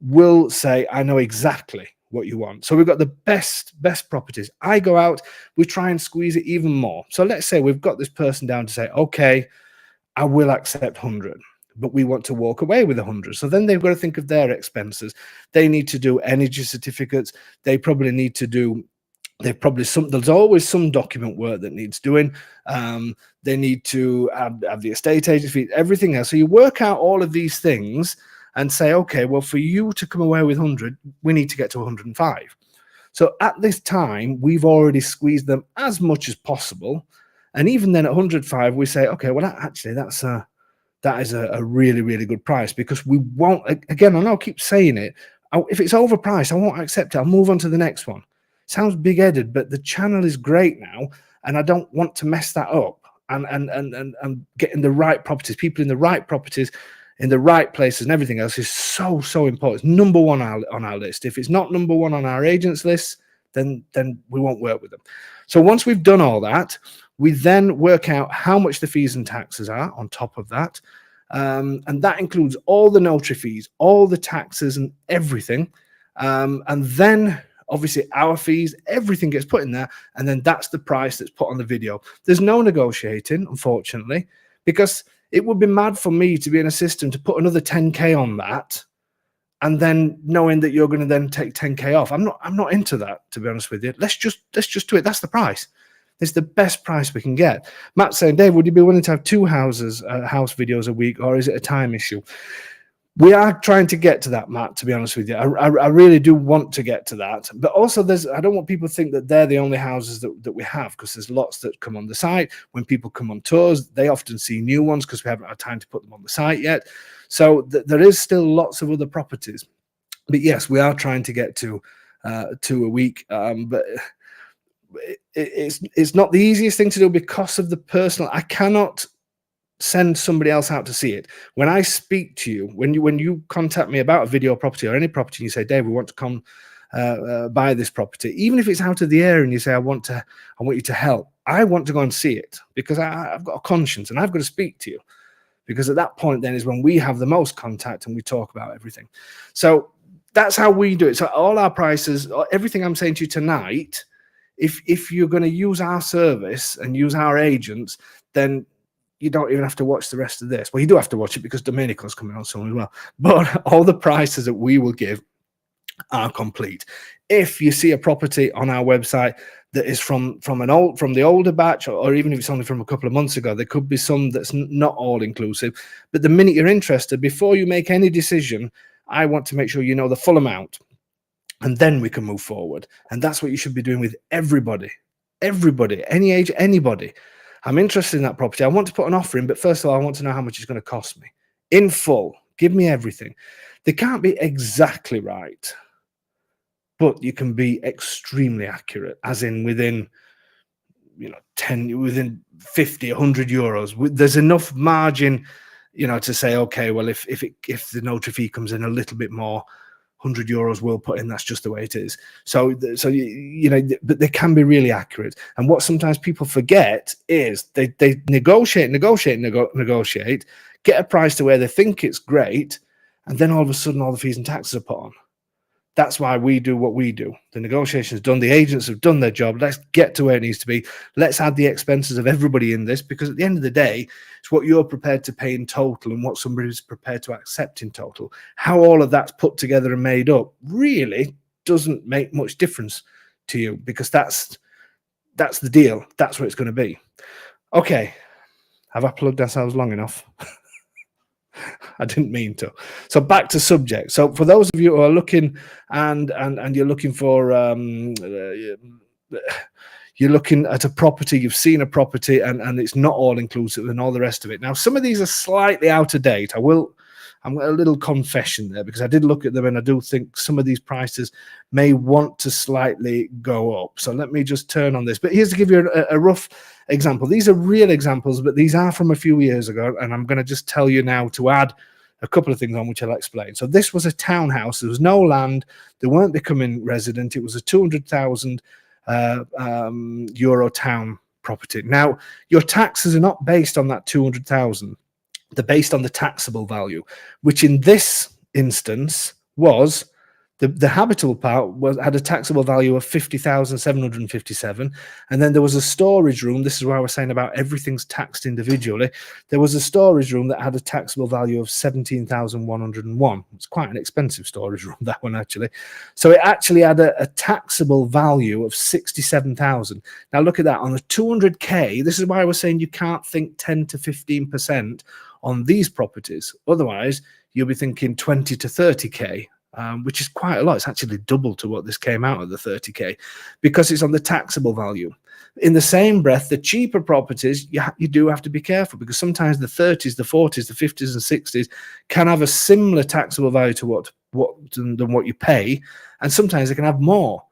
will say, I know exactly what you want. So we've got the best properties. I go out, we try and squeeze it even more. So let's say we've got this person down to say, okay, I will accept 100, but we want to walk away with 100. So then they've got to think of their expenses. They need to do energy certificates. They probably need to do, there's always some document work that needs doing. They need to have the estate agent fee, everything else. So you work out all of these things and say, okay, well, for you to come away with 100, we need to get to 105. So at this time, we've already squeezed them as much as possible. And even then at 105, we say, okay, well, actually, that is a really, really good price, because we won't, again, I know I keep saying it, if it's overpriced, I won't accept it. I'll move on to the next one. Sounds big-headed, but the channel is great now, and I don't want to mess that up. And getting the right properties, people in the right properties, in the right places and everything else is so, so important. It's number one on our list. If it's not number one on our agents list, then we won't work with them. So once we've done all that, we then work out how much the fees and taxes are on top of that. And that includes all the notary fees, all the taxes and everything. And then obviously our fees, everything gets put in there. And then that's the price that's put on the video. There's no negotiating, unfortunately, because it would be mad for me to be in a system to put another 10K on that, and then knowing that you're going to then take 10K off. I'm not into that, to be honest with you. Let's just do it. That's the price. It's the best price we can get. Matt's saying, Dave, would you be willing to have 2 house videos a week, or is it a time issue? We are trying to get to that, Matt, to be honest with you. I really do want to get to that. But also I don't want people to think that they're the only houses that we have, because there's lots that come on the site. When people come on tours, they often see new ones because we haven't had time to put them on the site yet. So there is still lots of other properties. But yes, we are trying to get to a week. But it's not the easiest thing to do because of the personal. I cannot send somebody else out to see it. When I speak to you, when you contact me about a video property or any property, and you say, Dave, we want to come buy this property, even if it's out of the area, and you say, I want you to help, I want to go and see it, because I've got a conscience and I've got to speak to you, because at that point then is when we have the most contact and we talk about everything. So that's how we do it. So all our prices, everything I'm saying to you tonight, if you're going to use our service and use our agents, then you don't even have to watch the rest of this. Well, you do have to watch it because Domenico's coming on soon as well. But all the prices that we will give are complete. If you see a property on our website that is from the older batch, or even if it's only from a couple of months ago, there could be some that's not all inclusive. But the minute you're interested, before you make any decision, I want to make sure you know the full amount, and then we can move forward. And that's what you should be doing with everybody, any age, anybody. I'm interested in that property. I want to put an offer in, but first of all, I want to know how much it's going to cost me in full. Give me everything. They can't be exactly right, but you can be extremely accurate, as in within, within 50, 100 euros. There's enough margin, to say, okay, well, if the notary fee comes in a little bit more, 100 euros we'll put in. That's just the way it is. So but they can be really accurate. And what sometimes people forget is they negotiate, get a price to where they think it's great, and then all of a sudden all the fees and taxes are put on. That's why we do what we do. The negotiation's done. The agents have done their job. Let's get to where it needs to be. Let's add the expenses of everybody in this, because at the end of the day, it's what you're prepared to pay in total and what somebody's prepared to accept in total. How all of that's put together and made up really doesn't make much difference to you, because that's the deal. That's what it's going to be. Okay, have I plugged ourselves long enough? I didn't mean to. So back to subject. So for those of you who are looking and you're looking for you're looking at a property, you've seen a property, and it's not all inclusive and all the rest of it. Now, some of these are slightly out of date. I'm a little confession there, because I did look at them and I do think some of these prices may want to slightly go up. So let me just turn on this. But here's to give you a rough example. These are real examples, but these are from a few years ago. And I'm going to just tell you now to add a couple of things on, which I'll explain. So this was a townhouse. There was no land. They weren't becoming resident. It was a 200,000 euro town property. Now, your taxes are not based on that 200,000. They're based on the taxable value, which in this instance was the habitable part had a taxable value of 50,757, and then there was a storage room. This is why I was saying about everything's taxed individually. There was a storage room that had a taxable value of 17,101. It's quite an expensive storage room, that one, actually. So it actually had a taxable value of 67,000. Now look at that on a 200k. This is why I was saying you can't think 10 to 15% on these properties. Otherwise, you'll be thinking 20 to 30k. Which is quite a lot. It's actually double to what this came out of, the 30k, because it's on the taxable value. In the same breath, the cheaper properties, you do have to be careful, because sometimes the 30s, the 40s, the 50s and 60s can have a similar taxable value to than what you pay, and sometimes they can have more.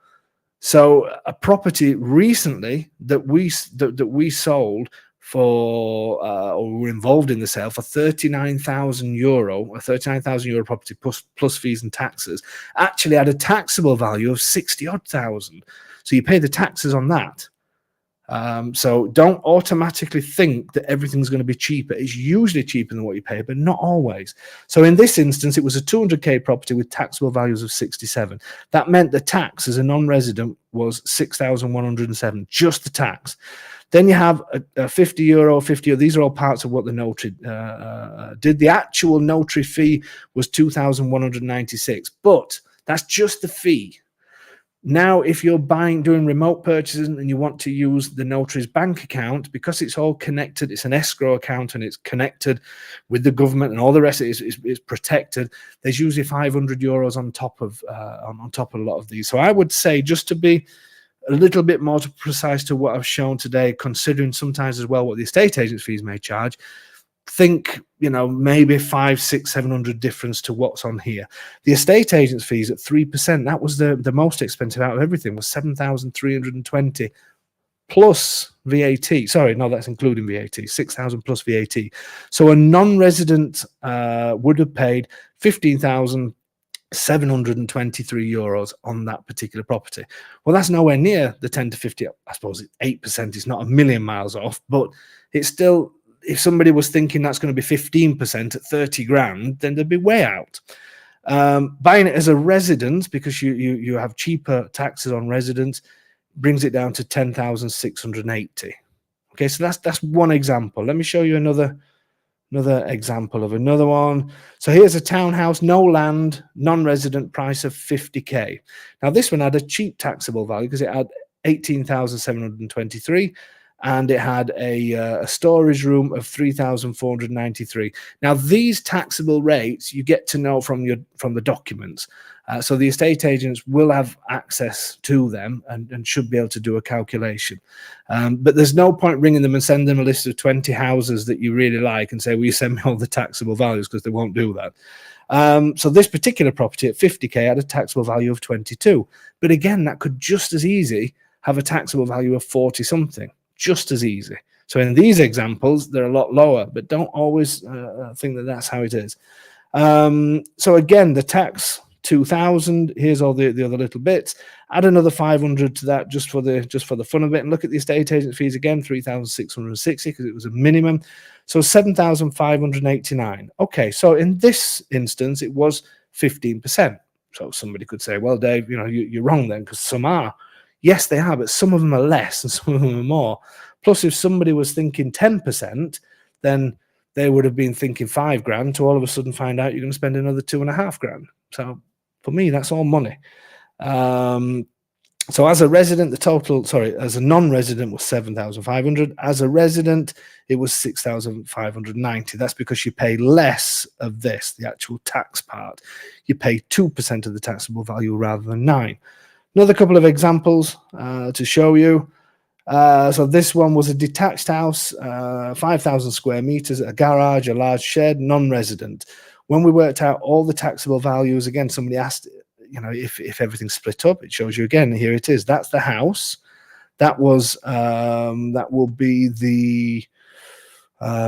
So a property recently that we sold for or were involved in the sale for 39,000 euro, a 39,000 euro property plus fees and taxes, actually had a taxable value of 60-odd thousand. So you pay the taxes on that. So don't automatically think that everything's going to be cheaper. It's usually cheaper than what you pay, but not always. So in this instance, it was a 200k property with taxable values of 67. That meant the tax as a non-resident was 6,107, just the tax. Then you have a 50 euro, 50 euro. These are all parts of what the notary did. The actual notary fee was 2,196, but that's just the fee. Now, if you're doing remote purchases and you want to use the notary's bank account, because it's all connected, it's an escrow account and it's connected with the government and all the rest of it is protected, there's usually 500 euros on top of a lot of these. So I would say, just to be a little bit more precise to what I've shown today, considering sometimes as well what the estate agent's fees may charge, think, maybe 500, 600, 700 difference to what's on here. The estate agent's fees at 3%, that was the most expensive out of everything, was 7,320 plus VAT. Sorry, no, that's including VAT, 6,000 plus VAT. So a non-resident would have paid 15,723 euros on that particular property. Well, that's nowhere near the 10 to 50. I suppose 8% is not a million miles off, but it's still, if somebody was thinking that's going to be 15% at 30 grand, then they'd be way out. Buying it as a residence, because you have cheaper taxes on residents, brings it down to 10,680. Okay, so that's one example. Let me show you another example of another one. So here's a townhouse, no land, non-resident, price of 50k. Now this one had a cheap taxable value because it had 18,723 and it had a storage room of 3,493. Now these taxable rates you get to know from the documents. So the estate agents will have access to them and should be able to do a calculation. But there's no point ringing them and send them a list of 20 houses that you really like and say, will you send me all the taxable values, because they won't do that. So this particular property at 50k had a taxable value of 22. But again, that could just as easy have a taxable value of 40 something, just as easy. So in these examples, they're a lot lower, but don't always think that that's how it is. So again, the tax, 2,000. Here's all the other little bits. Add another 500 to that just for the fun of it, and look at the estate agent fees again, 3,660 because it was a minimum. So 7,589. Okay, so in this instance it was 15%. So somebody could say, well, Dave, you're wrong then, because some are. Yes, they are, but some of them are less and some of them are more. Plus, if somebody was thinking 10%, then they would have been thinking 5 grand to all of a sudden find out you're going to spend another 2.5 grand. So for me, that's all money. So as a resident, the total, sorry, as a non-resident was 7,500. As a resident, it was 6,590. That's because you pay less of this, the actual tax part. You pay 2% of the taxable value rather than 9. Another couple of examples to show you. So this one was a detached house, 5,000 square meters, a garage, a large shed, non-resident. When we worked out all the taxable values, again, somebody asked, you know, if everything's split up, it shows you again. Here it is. That's the house. That was that will be the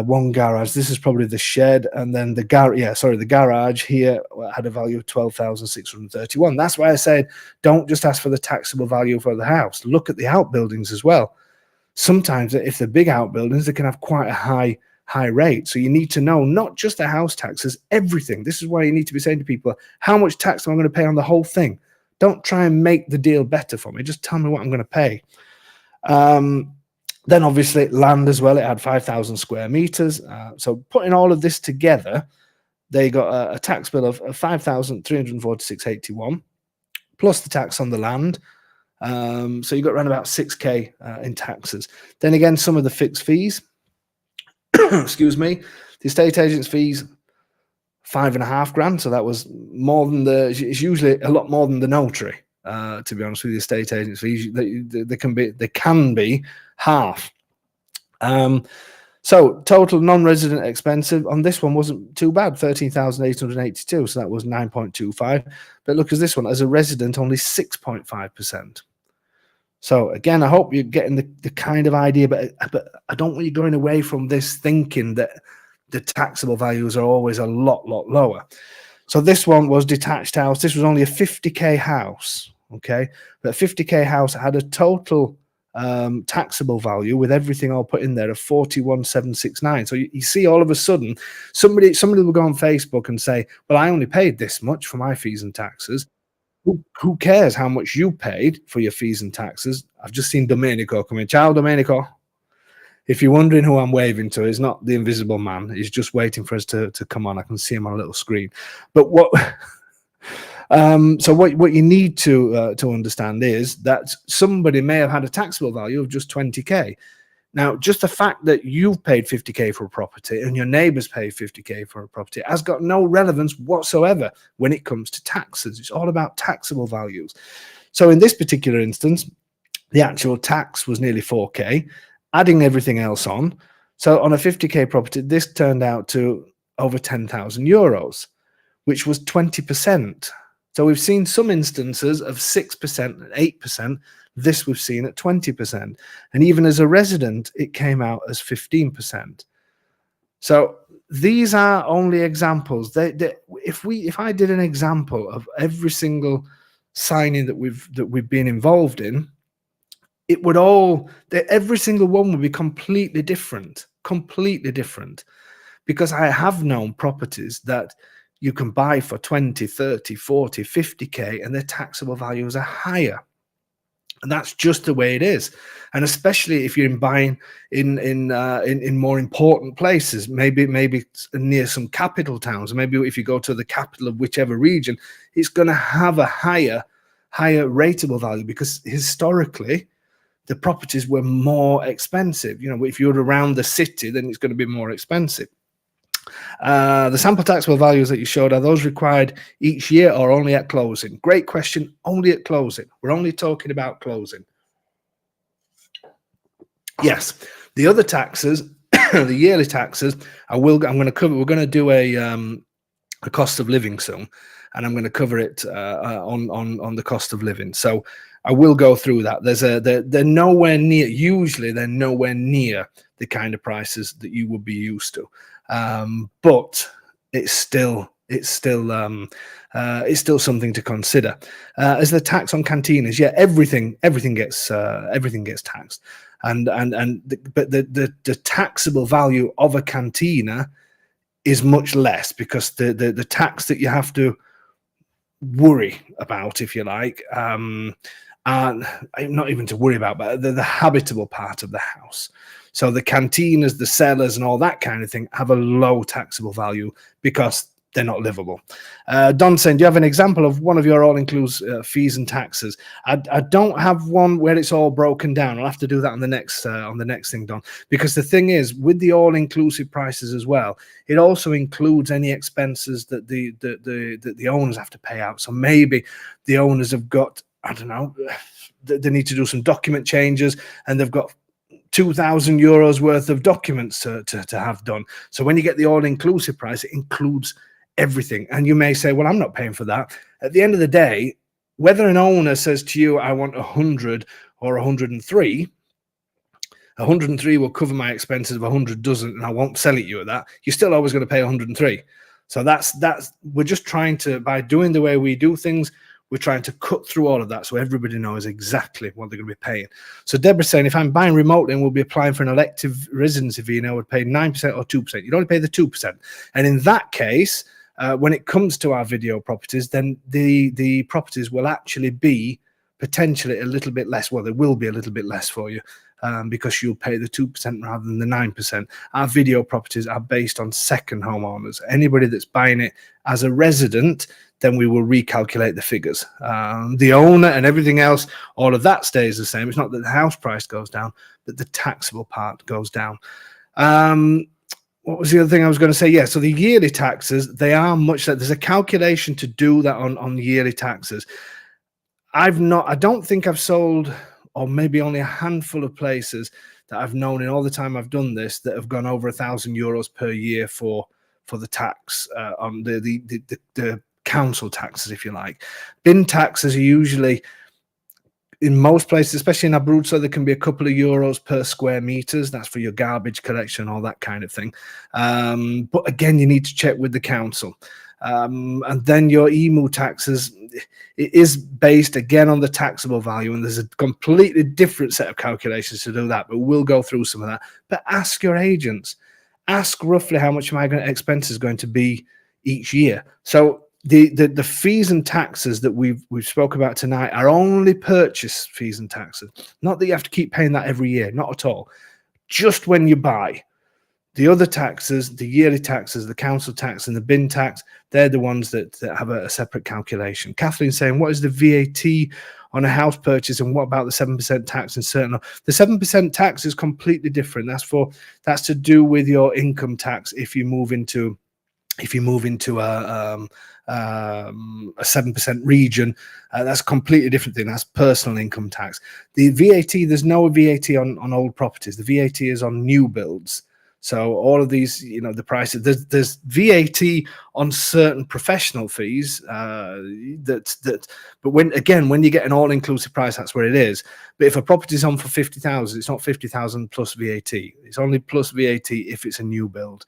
one garage. This is probably the shed, and then the garage here had a value of 12,631. That's why I said don't just ask for the taxable value for the house. Look at the outbuildings as well. Sometimes, if they're big outbuildings, they can have quite a high rate. So you need to know not just the house taxes, everything. This is why you need to be saying to people, how much tax am I going to pay on the whole thing? Don't try and make the deal better for me. Just tell me what I'm going to pay. Then obviously land as well. It had 5,000 square meters. So putting all of this together, they got a tax bill of 5,346.81 plus the tax on the land. So you got around about 6K in taxes. Then again, some of the fixed fees. Excuse me, the estate agent's fees, 5.5 grand. So that was more than it's usually a lot more than the notary. To be honest with you, the estate agent's fees, they can be half. So total non-resident expensive on this one wasn't too bad, 13,882. So that was 9.25. But look at this one, as a resident, only 6.5%. So again, I hope you're getting the kind of idea, but I don't want you going away from this thinking that the taxable values are always a lot lower. So this one was detached house. This was only a 50K house, okay? But a 50K house had a total taxable value with everything all put in there of 41,769. So you see, all of a sudden, somebody will go on Facebook and say, well, I only paid this much for my fees and taxes. Who cares how much you paid for your fees and taxes? I've just seen Domenico come in. Ciao, Domenico. If you're wondering who I'm waving to, it's not the invisible man. He's just waiting for us to come on. I can see him on a little screen. But what you need to understand is that somebody may have had a taxable value of just 20K. Now, just the fact that you've paid 50K for a property and your neighbors paid 50K for a property has got no relevance whatsoever when it comes to taxes. It's all about taxable values. So in this particular instance, the actual tax was nearly 4K, adding everything else on. So on a 50K property, this turned out to over 10,000 euros, which was 20%. So we've seen some instances of 6% and 8%. This we've seen at 20%. And even as a resident, it came out as 15%. So these are only examples. If I did an example of every single signing that we've been involved in, it would every single one would be completely different, because I have known properties that you can buy for 20, 30, 40, 50K, and their taxable values are higher. And that's just the way it is. And especially if you're buying in more important places, maybe near some capital towns, maybe if you go to the capital of whichever region, it's going to have a higher rateable value, because historically the properties were more expensive. You know, if you're around the city, then it's going to be more expensive. The sample taxable values that you showed, are those required each year or only at closing? Great question. Only at closing. We're only talking about closing. Yes, the other taxes, the yearly taxes, I'm going to cover. We're going to do a cost of living soon, and I'm going to cover it on the cost of living. So I will go through that. They're nowhere near. Usually, they're nowhere near the kind of prices that you would be used to. But it's still something to consider. As the tax on cantinas, yeah, everything gets taxed, but the taxable value of a cantina is much less, because the tax that you have to worry about, if you like, not even to worry about, but the habitable part of the house. So the cantinas, the cellars, and all that kind of thing have a low taxable value, because they're not livable. Don saying, do you have an example of one of your all-inclusive fees and taxes? I don't have one where it's all broken down. I'll have to do that on the next thing, Don, because the thing is, with the all-inclusive prices as well, it also includes any expenses that the owners have to pay out. So maybe the owners have got, I don't know, they need to do some document changes, and they've got 2,000 euros worth of documents to have done. So when you get the all-inclusive price, it includes everything. And you may say, well, I'm not paying for that. At the end of the day, whether an owner says to you, I want 100 or 103, 103 will cover my expenses, if 100 doesn't, and I won't sell it you at that, you're still always going to pay 103. So that's we're just trying to, by doing the way we do things, we're trying to cut through all of that so everybody knows exactly what they're going to be paying. So Deborah's saying, if I'm buying remotely and we'll be applying for an elective residency fee, I would pay 9% or 2%. You'd only pay the 2%. And in that case, when it comes to our video properties, then the properties will actually be potentially a little bit less. Well, they will be a little bit less for you because you'll pay the 2% rather than the 9%. Our video properties are based on second homeowners. Anybody that's buying it as a resident, then we will recalculate the figures. The owner and everything else, all of that stays the same. It's not that the house price goes down, but the taxable part goes down. What was the other thing I was going to say? Yeah, so the yearly taxes, they are much like, there's a calculation to do that on yearly taxes. I don't think I've sold, or maybe only a handful of places that I've known in all the time I've done this that have gone over €1,000 per year for the tax on the council taxes, if you like. Bin taxes are usually, in most places, especially in Abruzzo, there can be a couple of euros per square meters. That's for your garbage collection, all that kind of thing. But again, you need to check with the council. And then your EMU taxes, it is based again on the taxable value, and there's a completely different set of calculations to do that, but we'll go through some of that. But ask your agents, ask roughly how much my expense is going to be each year. So the fees and taxes that we've spoke about tonight are only purchase fees and taxes. Not that you have to keep paying that every year, not at all. Just when you buy. The other taxes, the yearly taxes, the council tax and the bin tax, they're the ones that have a separate calculation. Kathleen saying, what is the VAT on a house purchase, and what about the 7% tax in certain? The 7% tax is completely different. That's to do with your income tax if you move into a 7% region. That's a completely different thing. That's personal income tax. The VAT, there's no VAT on old properties. The VAT is on new builds. So all of these, the prices, there's VAT on certain professional fees but when you get an all-inclusive price, that's where it is. But if a property is on for 50,000, it's not 50,000 plus VAT. It's only plus VAT if it's a new build.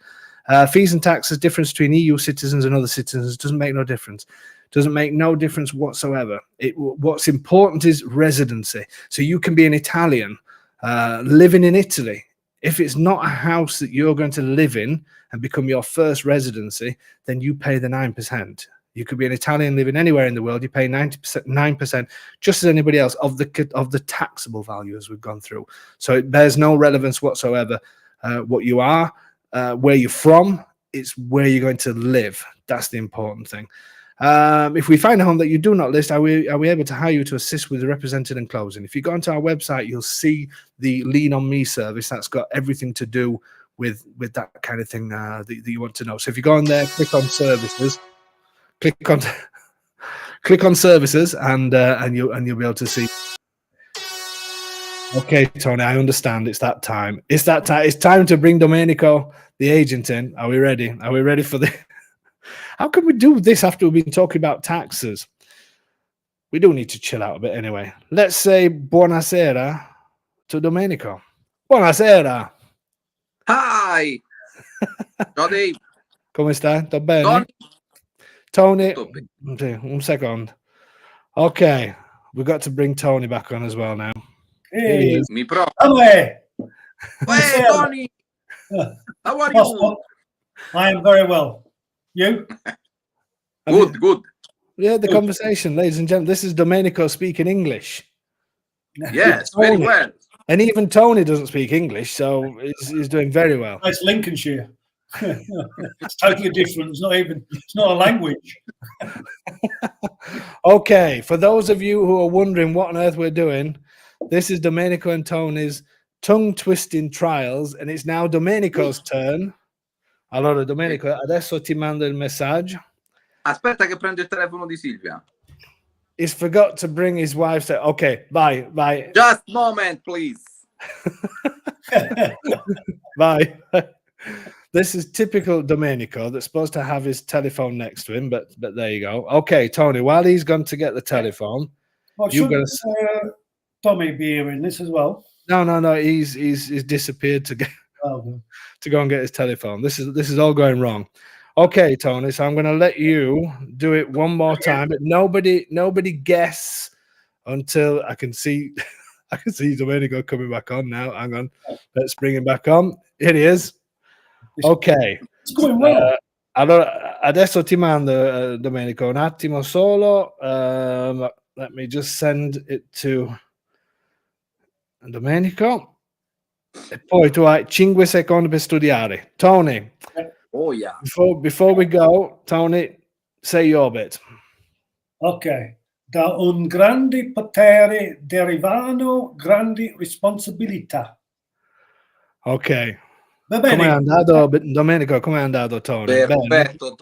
Fees and taxes, difference between EU citizens and other citizens doesn't make no difference. Doesn't make no difference whatsoever. What's important is residency. So you can be an Italian living in Italy. If it's not a house that you're going to live in and become your first residency, then you pay the 9%. You could be an Italian living anywhere in the world. You pay 9%, just as anybody else, of the taxable value, as we've gone through. So it bears no relevance whatsoever what you are, where you're from. It's where you're going to live. That's the important thing. If we find a home that you do not list, are we able to hire you to assist with the represented and closing? If you go onto our website, you'll see the Lean on Me service. That's got everything to do with that kind of thing that you want to know. So if you go on there, click on services, click on services, and you'll be able to see. Okay, Tony, I understand. It's that time. It's time to bring Domenico, the agent, in. Are we ready? Are we ready for the? How can we do this after we've been talking about taxes? We do need to chill out a bit anyway. Let's say buonasera to Domenico. Buonasera. Hi. Ciao Dave. Come stai? Sto bene? Tony. Un secondo. Okay, we've got to bring Tony back on as well now. Hey, Mi pro. Hey, Tony. How are you? I am very well. You? Good. Yeah, the conversation, ladies and gentlemen. This is Domenico speaking English. Yes, very well. And even Tony doesn't speak English, so he's doing very well. It's Lincolnshire. It's totally different. It's not a language. Okay, for those of you who are wondering what on earth we're doing, this is Domenico and Tony's tongue twisting trials, and it's now Domenico's turn. Allora, Domenico, adesso ti mando il messaggio. Aspetta che prendo il telefono di Silvia. He's forgot to bring his wife. Okay, bye. Just a moment, please. Bye. This is typical Domenico that's supposed to have his telephone next to him, but there you go. Okay, Tony, while he's gone to get the telephone, Well, you're should gonna Tommy be hearing this as well? no, he's disappeared to go and get his telephone. This is all going wrong. Okay, Tony, so I'm going to let you do it one more time, but nobody guess until I can see Domenico coming back on now. Hang on, let's bring him back on. Here he is. Ok, well. Allora adesso ti mando Domenico un attimo solo. Let me just send it to Domenico e poi tu hai 5 secondi per studiare. Tony, oh yeah, before we go, Tony, say your bit. Ok, da un grande potere derivano grandi responsabilità. Ok. Va bene. Come è andato, Domenico? Come è andato, Tony? Perfetto.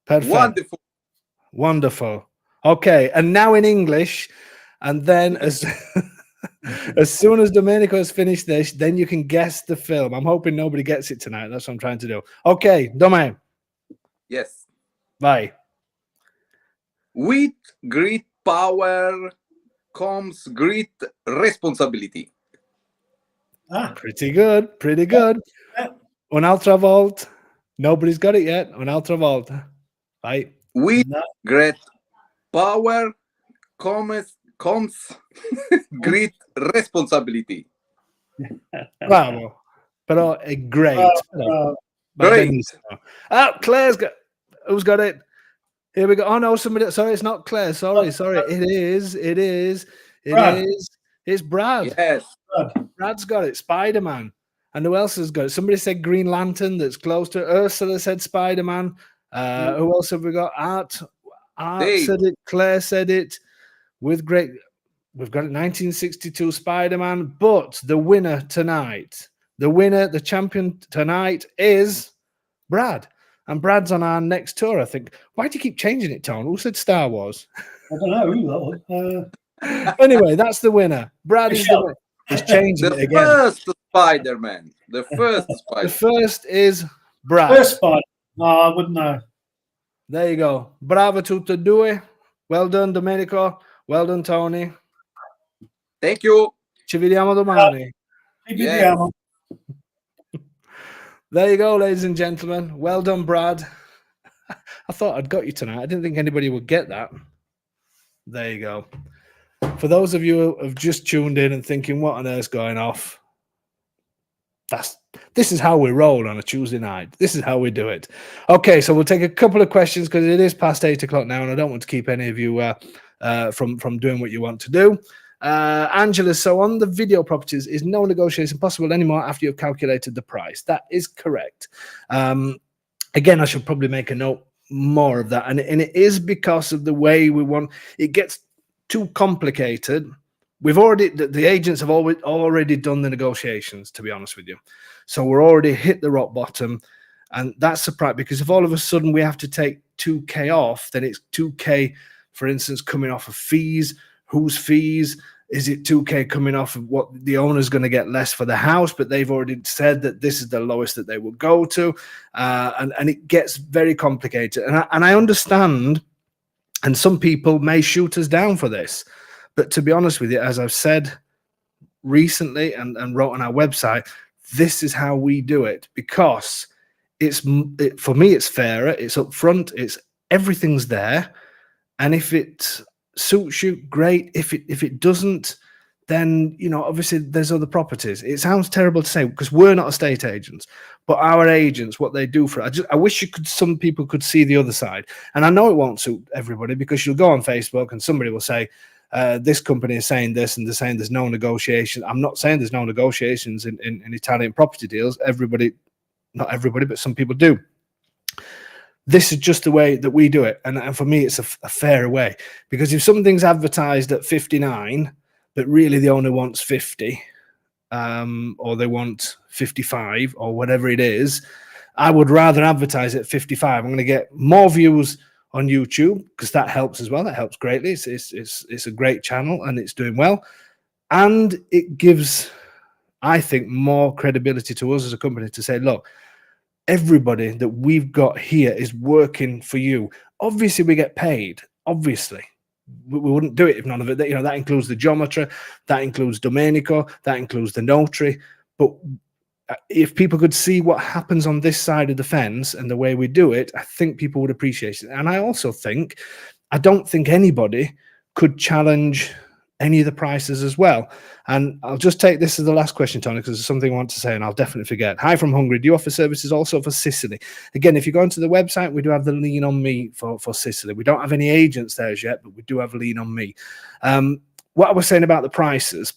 Perfect. Wonderful. Okay, and now in English, and then as soon as Domenico has finished this, then you can guess the film. I'm hoping nobody gets it tonight. That's what I'm trying to do. Okay, Dome. Yes. Vai. With great power comes great responsibility. Pretty good. Un'altra volta. Nobody's got it yet. Un'altra volta. Vai. With great power comes great responsibility. Bravo. Però è great. Great. Claire's got. Who's got it? Here we go. Oh no, somebody. Sorry, it's not Claire. Sorry. It is. It's Brad. Yes. Brad's got it. Spider-Man. And who else has got it? Somebody said Green Lantern. That's close to Ursula said Spider-Man. Who else have we got? Art Dave said it. Claire said it. We've got it. 1962 Spider-Man. But the winner tonight, the champion tonight is Brad. And Brad's on our next tour, I think. Why do you keep changing it, Tone? Who said Star Wars? I don't know. Anyway, that's the winner. Brad is the winner. He's changing it again. First Spider-Man. The first Spider-Man. The first is Brad. First Spider. No, I wouldn't know. There you go. Bravo tutti e due. Well done, Domenico. Well done, Tony. Thank you. Ci vediamo domani. Yes. There you go, ladies and gentlemen. Well done, Brad. I thought I'd got you tonight. I didn't think anybody would get that. There you go. For those of you who have just tuned in and thinking, what on earth's going off? This is how we roll on a Tuesday night. This is how we do it. Okay, so we'll take a couple of questions because it is past 8 o'clock now, and I don't want to keep any of you from doing what you want to do. Angela, so on the video properties, is no negotiation possible anymore after you've calculated the price? That is correct. Again, I should probably make a note more of that, and it is because of the way we want it gets too complicated. The agents have already done the negotiations, to be honest with you, so we're already hit the rock bottom, and that's the price. Because if all of a sudden we have to take 2K off, then it's 2K, for instance, coming off of fees. Whose fees? Is it 2K coming off of what the owner's going to get less for the house, but they've already said that this is the lowest that they will go to, and it gets very complicated. And I understand, and some people may shoot us down for this, but to be honest with you, as I've said recently and wrote on our website, this is how we do it, because for me it's fairer, it's upfront, it's everything's there, and if it suits you, great. If it doesn't, then obviously there's other properties. It sounds terrible to say because we're not estate agents, but our agents, what they do for I wish some people could see the other side. And I know it won't suit everybody, because you'll go on Facebook and somebody will say, this company is saying this, and they're saying there's no negotiation. I'm not saying there's no negotiations in Italian property deals. Everybody not everybody, but some people do. This is just the way that we do it. And for me, it's a fairer way, because if something's advertised at 59, but really the owner wants 50, or they want 55 or whatever it is, I would rather advertise at 55. I'm going to get more views on YouTube because that helps as well. That helps greatly. It's a great channel and it's doing well. And it gives, I think, more credibility to us as a company to say, look, everybody that we've got here is working for you. Obviously, we get paid. Obviously, we wouldn't do it if none of it. That includes the geometry, that includes Domenico, that includes the notary. But if people could see what happens on this side of the fence and the way we do it, I think people would appreciate it. And I also think, I don't think anybody could challenge any of the prices as well. And I'll just take this as the last question, Tony, because there's something I want to say and I'll definitely forget. Hi from Hungary. Do you offer services also for Sicily? Again, if you go onto the website, we do have the Lean on Me for Sicily. We don't have any agents there as yet, but we do have Lean on Me. What I was saying about the prices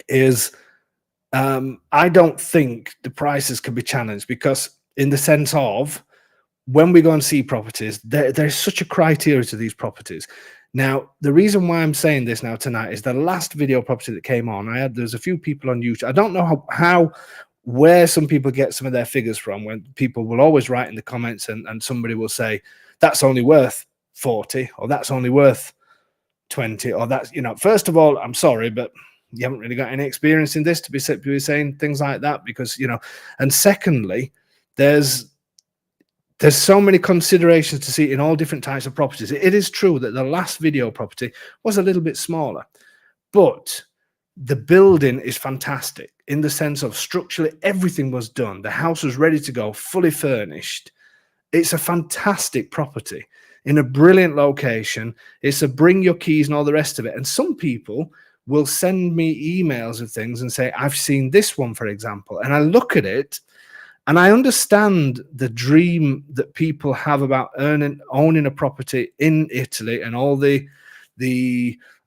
is I don't think the prices can be challenged, because in the sense of when we go and see properties, there's such a criteria to these properties. Now, the reason why I'm saying this now tonight is the last video property that came on, there's a few people on YouTube. I don't know where some people get some of their figures from, when people will always write in the comments and somebody will say, that's only worth 40, or that's only worth 20, or that's, first of all, I'm sorry, but you haven't really got any experience in this to be saying things like that, because, and secondly, there's so many considerations to see in all different types of properties. It is true that the last video property was a little bit smaller, but the building is fantastic in the sense of structurally everything was done. The house was ready to go, fully furnished. It's a fantastic property in a brilliant location. It's a bring your keys and all the rest of it. And some people will send me emails of things and say, I've seen this one, for example, and I look at it and I understand the dream that people have about owning a property in Italy, and all the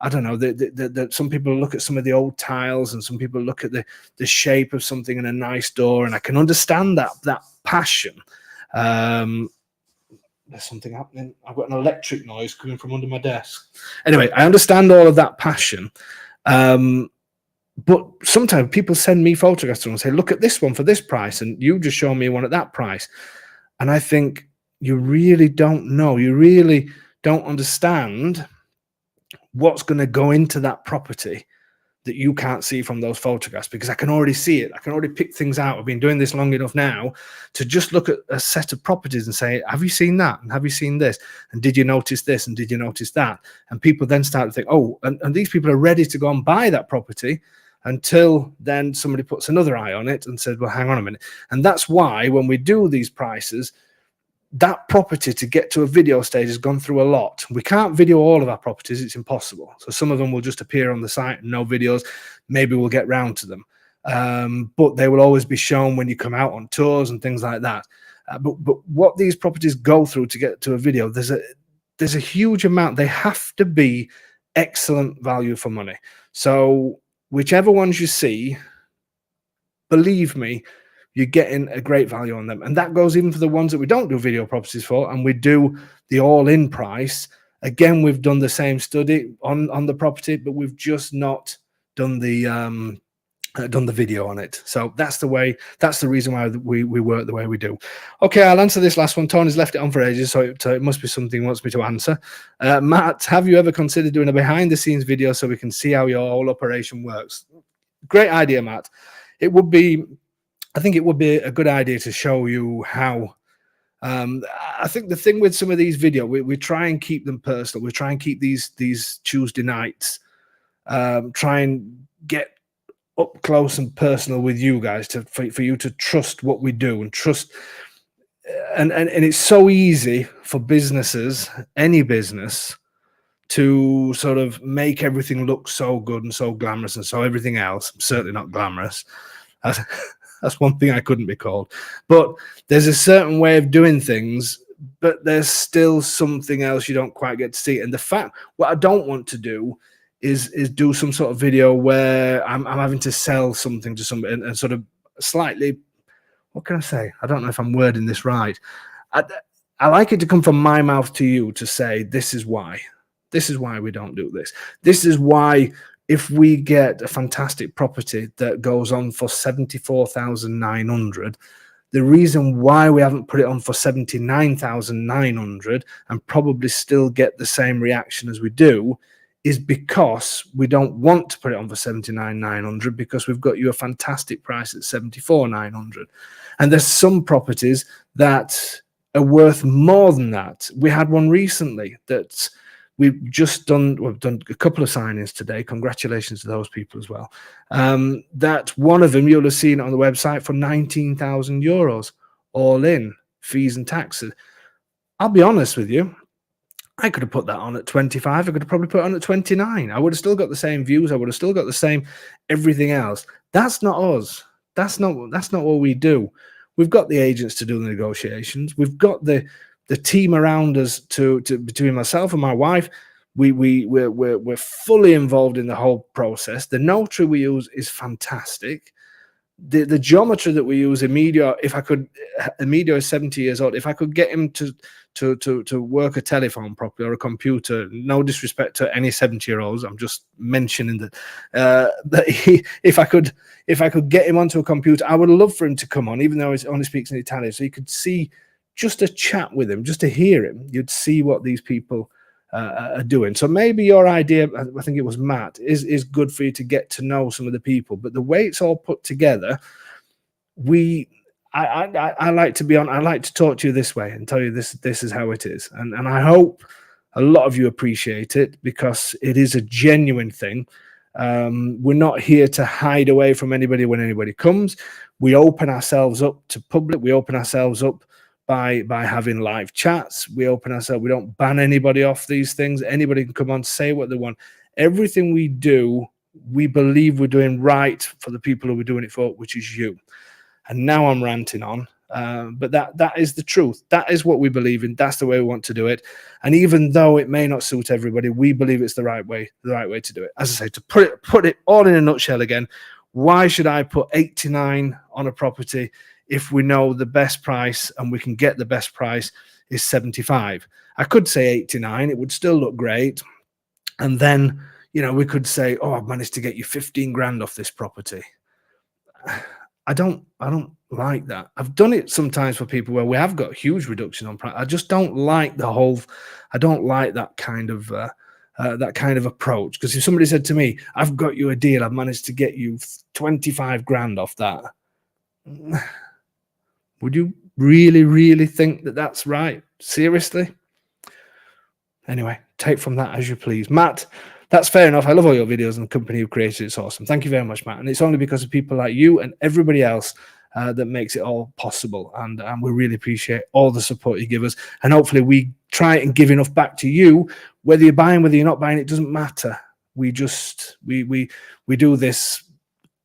I don't know, some people look at some of the old tiles, and some people look at the shape of something in a nice door, and I can understand that passion. There's something happening. I've got an electric noise coming from under my desk. Anyway, I understand all of that passion. But sometimes people send me photographs and say, look at this one for this price, and you just show me one at that price. And I think you really don't know. You really don't understand what's going to go into that property that you can't see from those photographs, because I can already see it. I can already pick things out. I've been doing this long enough now to just look at a set of properties and say, have you seen that? And have you seen this? And did you notice this? And did you notice that? And people then start to think, oh, and these people are ready to go and buy that property, until then somebody puts another eye on it and said, well, hang on a minute. And that's why when we do these prices, that property to get to a video stage has gone through a lot. We can't video all of our properties. It's impossible. So some of them will just appear on the site and no videos. Maybe we'll get round to them. But they will always be shown when you come out on tours and things like that. But what these properties go through to get to a video, there's a huge amount. They have to be excellent value for money. So whichever ones you see, believe me, you're getting a great value on them. And that goes even for the ones that we don't do video properties for, and we do the all-in price. Again, we've done the same study on the property, but we've just not done the video on it. So that's the reason why we work the way we do. Okay, I'll answer this last one. Tony's left it on for ages, so it must be something he wants me to answer. Matt, have you ever considered doing a behind-the-scenes video so we can see how your whole operation works? Great idea, Matt. I think it would be a good idea to show you how. I think the thing with some of these videos, we try and keep them personal. We try and keep these Tuesday nights, try and get up close and personal with you guys for you to trust what we do and trust. And it's so easy for businesses, any business, to sort of make everything look so good and so glamorous, and so everything else, certainly not glamorous. That's one thing I couldn't be called. But there's a certain way of doing things, but there's still something else you don't quite get to see. And what I don't want to do is do some sort of video where I'm having to sell something to somebody and sort of slightly, what can I say? I don't know if I'm wording this right. I like it to come from my mouth to you to say, this is why. This is why we don't do this. This is why if we get a fantastic property that goes on for 74,900, the reason why we haven't put it on for 79,900 and probably still get the same reaction as we do is because we don't want to put it on for 79,900 because we've got you a fantastic price at 74,900. And there's some properties that are worth more than that. We had one recently that we've done a couple of signings today. Congratulations to those people as well. That one of them, you'll have seen it on the website, for 19,000 euros, all in, fees and taxes. I'll be honest with you, I could have put that on at 25. I could have probably put it on at 29. I would have still got the same views. I would have still got the same everything else. That's not us. That's not what we do. We've got the agents to do the negotiations. We've got the team around us to between myself and my wife. We're fully involved in the whole process. The notary we use is fantastic. The geometry that we use, Emilio, Emilio is 70 years old. If I could get him to work a telephone properly or a computer, no disrespect to any 70-year-olds, I'm just mentioning that if I could get him onto a computer, I would love for him to come on, even though he only speaks in Italian, so you could see, just to chat with him, just to hear him, you'd see what these people are doing. So maybe your idea, I think it was Matt, is good for you to get to know some of the people. But the way it's all put together, I like to be on. I like to talk to you this way and tell you this is how it is. And I hope a lot of you appreciate it, because it is a genuine thing. We're not here to hide away from anybody when anybody comes. We open ourselves up to public. We open ourselves up by having live chats. We open ourselves. We don't ban anybody off these things. Anybody can come on, say what they want. Everything we do, we believe we're doing right for the people who we're doing it for, which is you. And now I'm ranting on, but that is the truth. That is what we believe in. That's the way we want to do it. And even though it may not suit everybody, we believe it's the right way to do it. As I say, to put it all in a nutshell again, why should I put 89 on a property if we know the best price and we can get the best price is 75? I could say 89. It would still look great. And then, we could say, oh, I've managed to get you 15 grand off this property. I don't like that. I've done it sometimes for people where we have got huge reduction on price. I just don't like I don't like that kind of approach. Because if somebody said to me, I've got you a deal, I've managed to get you 25 grand off that, would you really, really think that that's right? Seriously? Anyway, take from that as you please. Matt, that's fair enough. I love all your videos and the company who created it. It's awesome. Thank you very much, Matt. And it's only because of people like you and everybody else that makes it all possible. And we really appreciate all the support you give us. And hopefully we try and give enough back to you. Whether you're buying, whether you're not buying, it doesn't matter. We just, we do this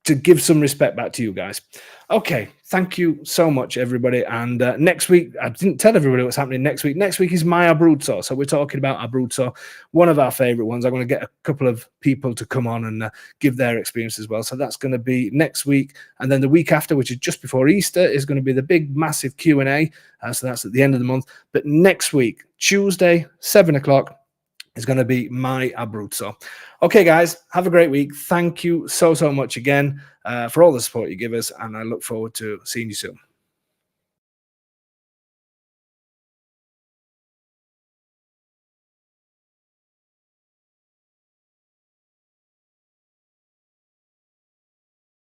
to give some respect back to you guys. Okay, thank you so much, everybody. And next week, I didn't tell everybody what's happening next week. Next week is my Abruzzo. So we're talking about Abruzzo, one of our favorite ones. I'm going to get a couple of people to come on and give their experience as well. So that's going to be next week. And then the week after, which is just before Easter, is going to be the big, massive Q&A. So that's at the end of the month. But next week, Tuesday, 7 o'clock, is going to be my Abruzzo. Okay, guys, have a great week. Thank you so much again for all the support you give us, and I look forward to seeing you soon.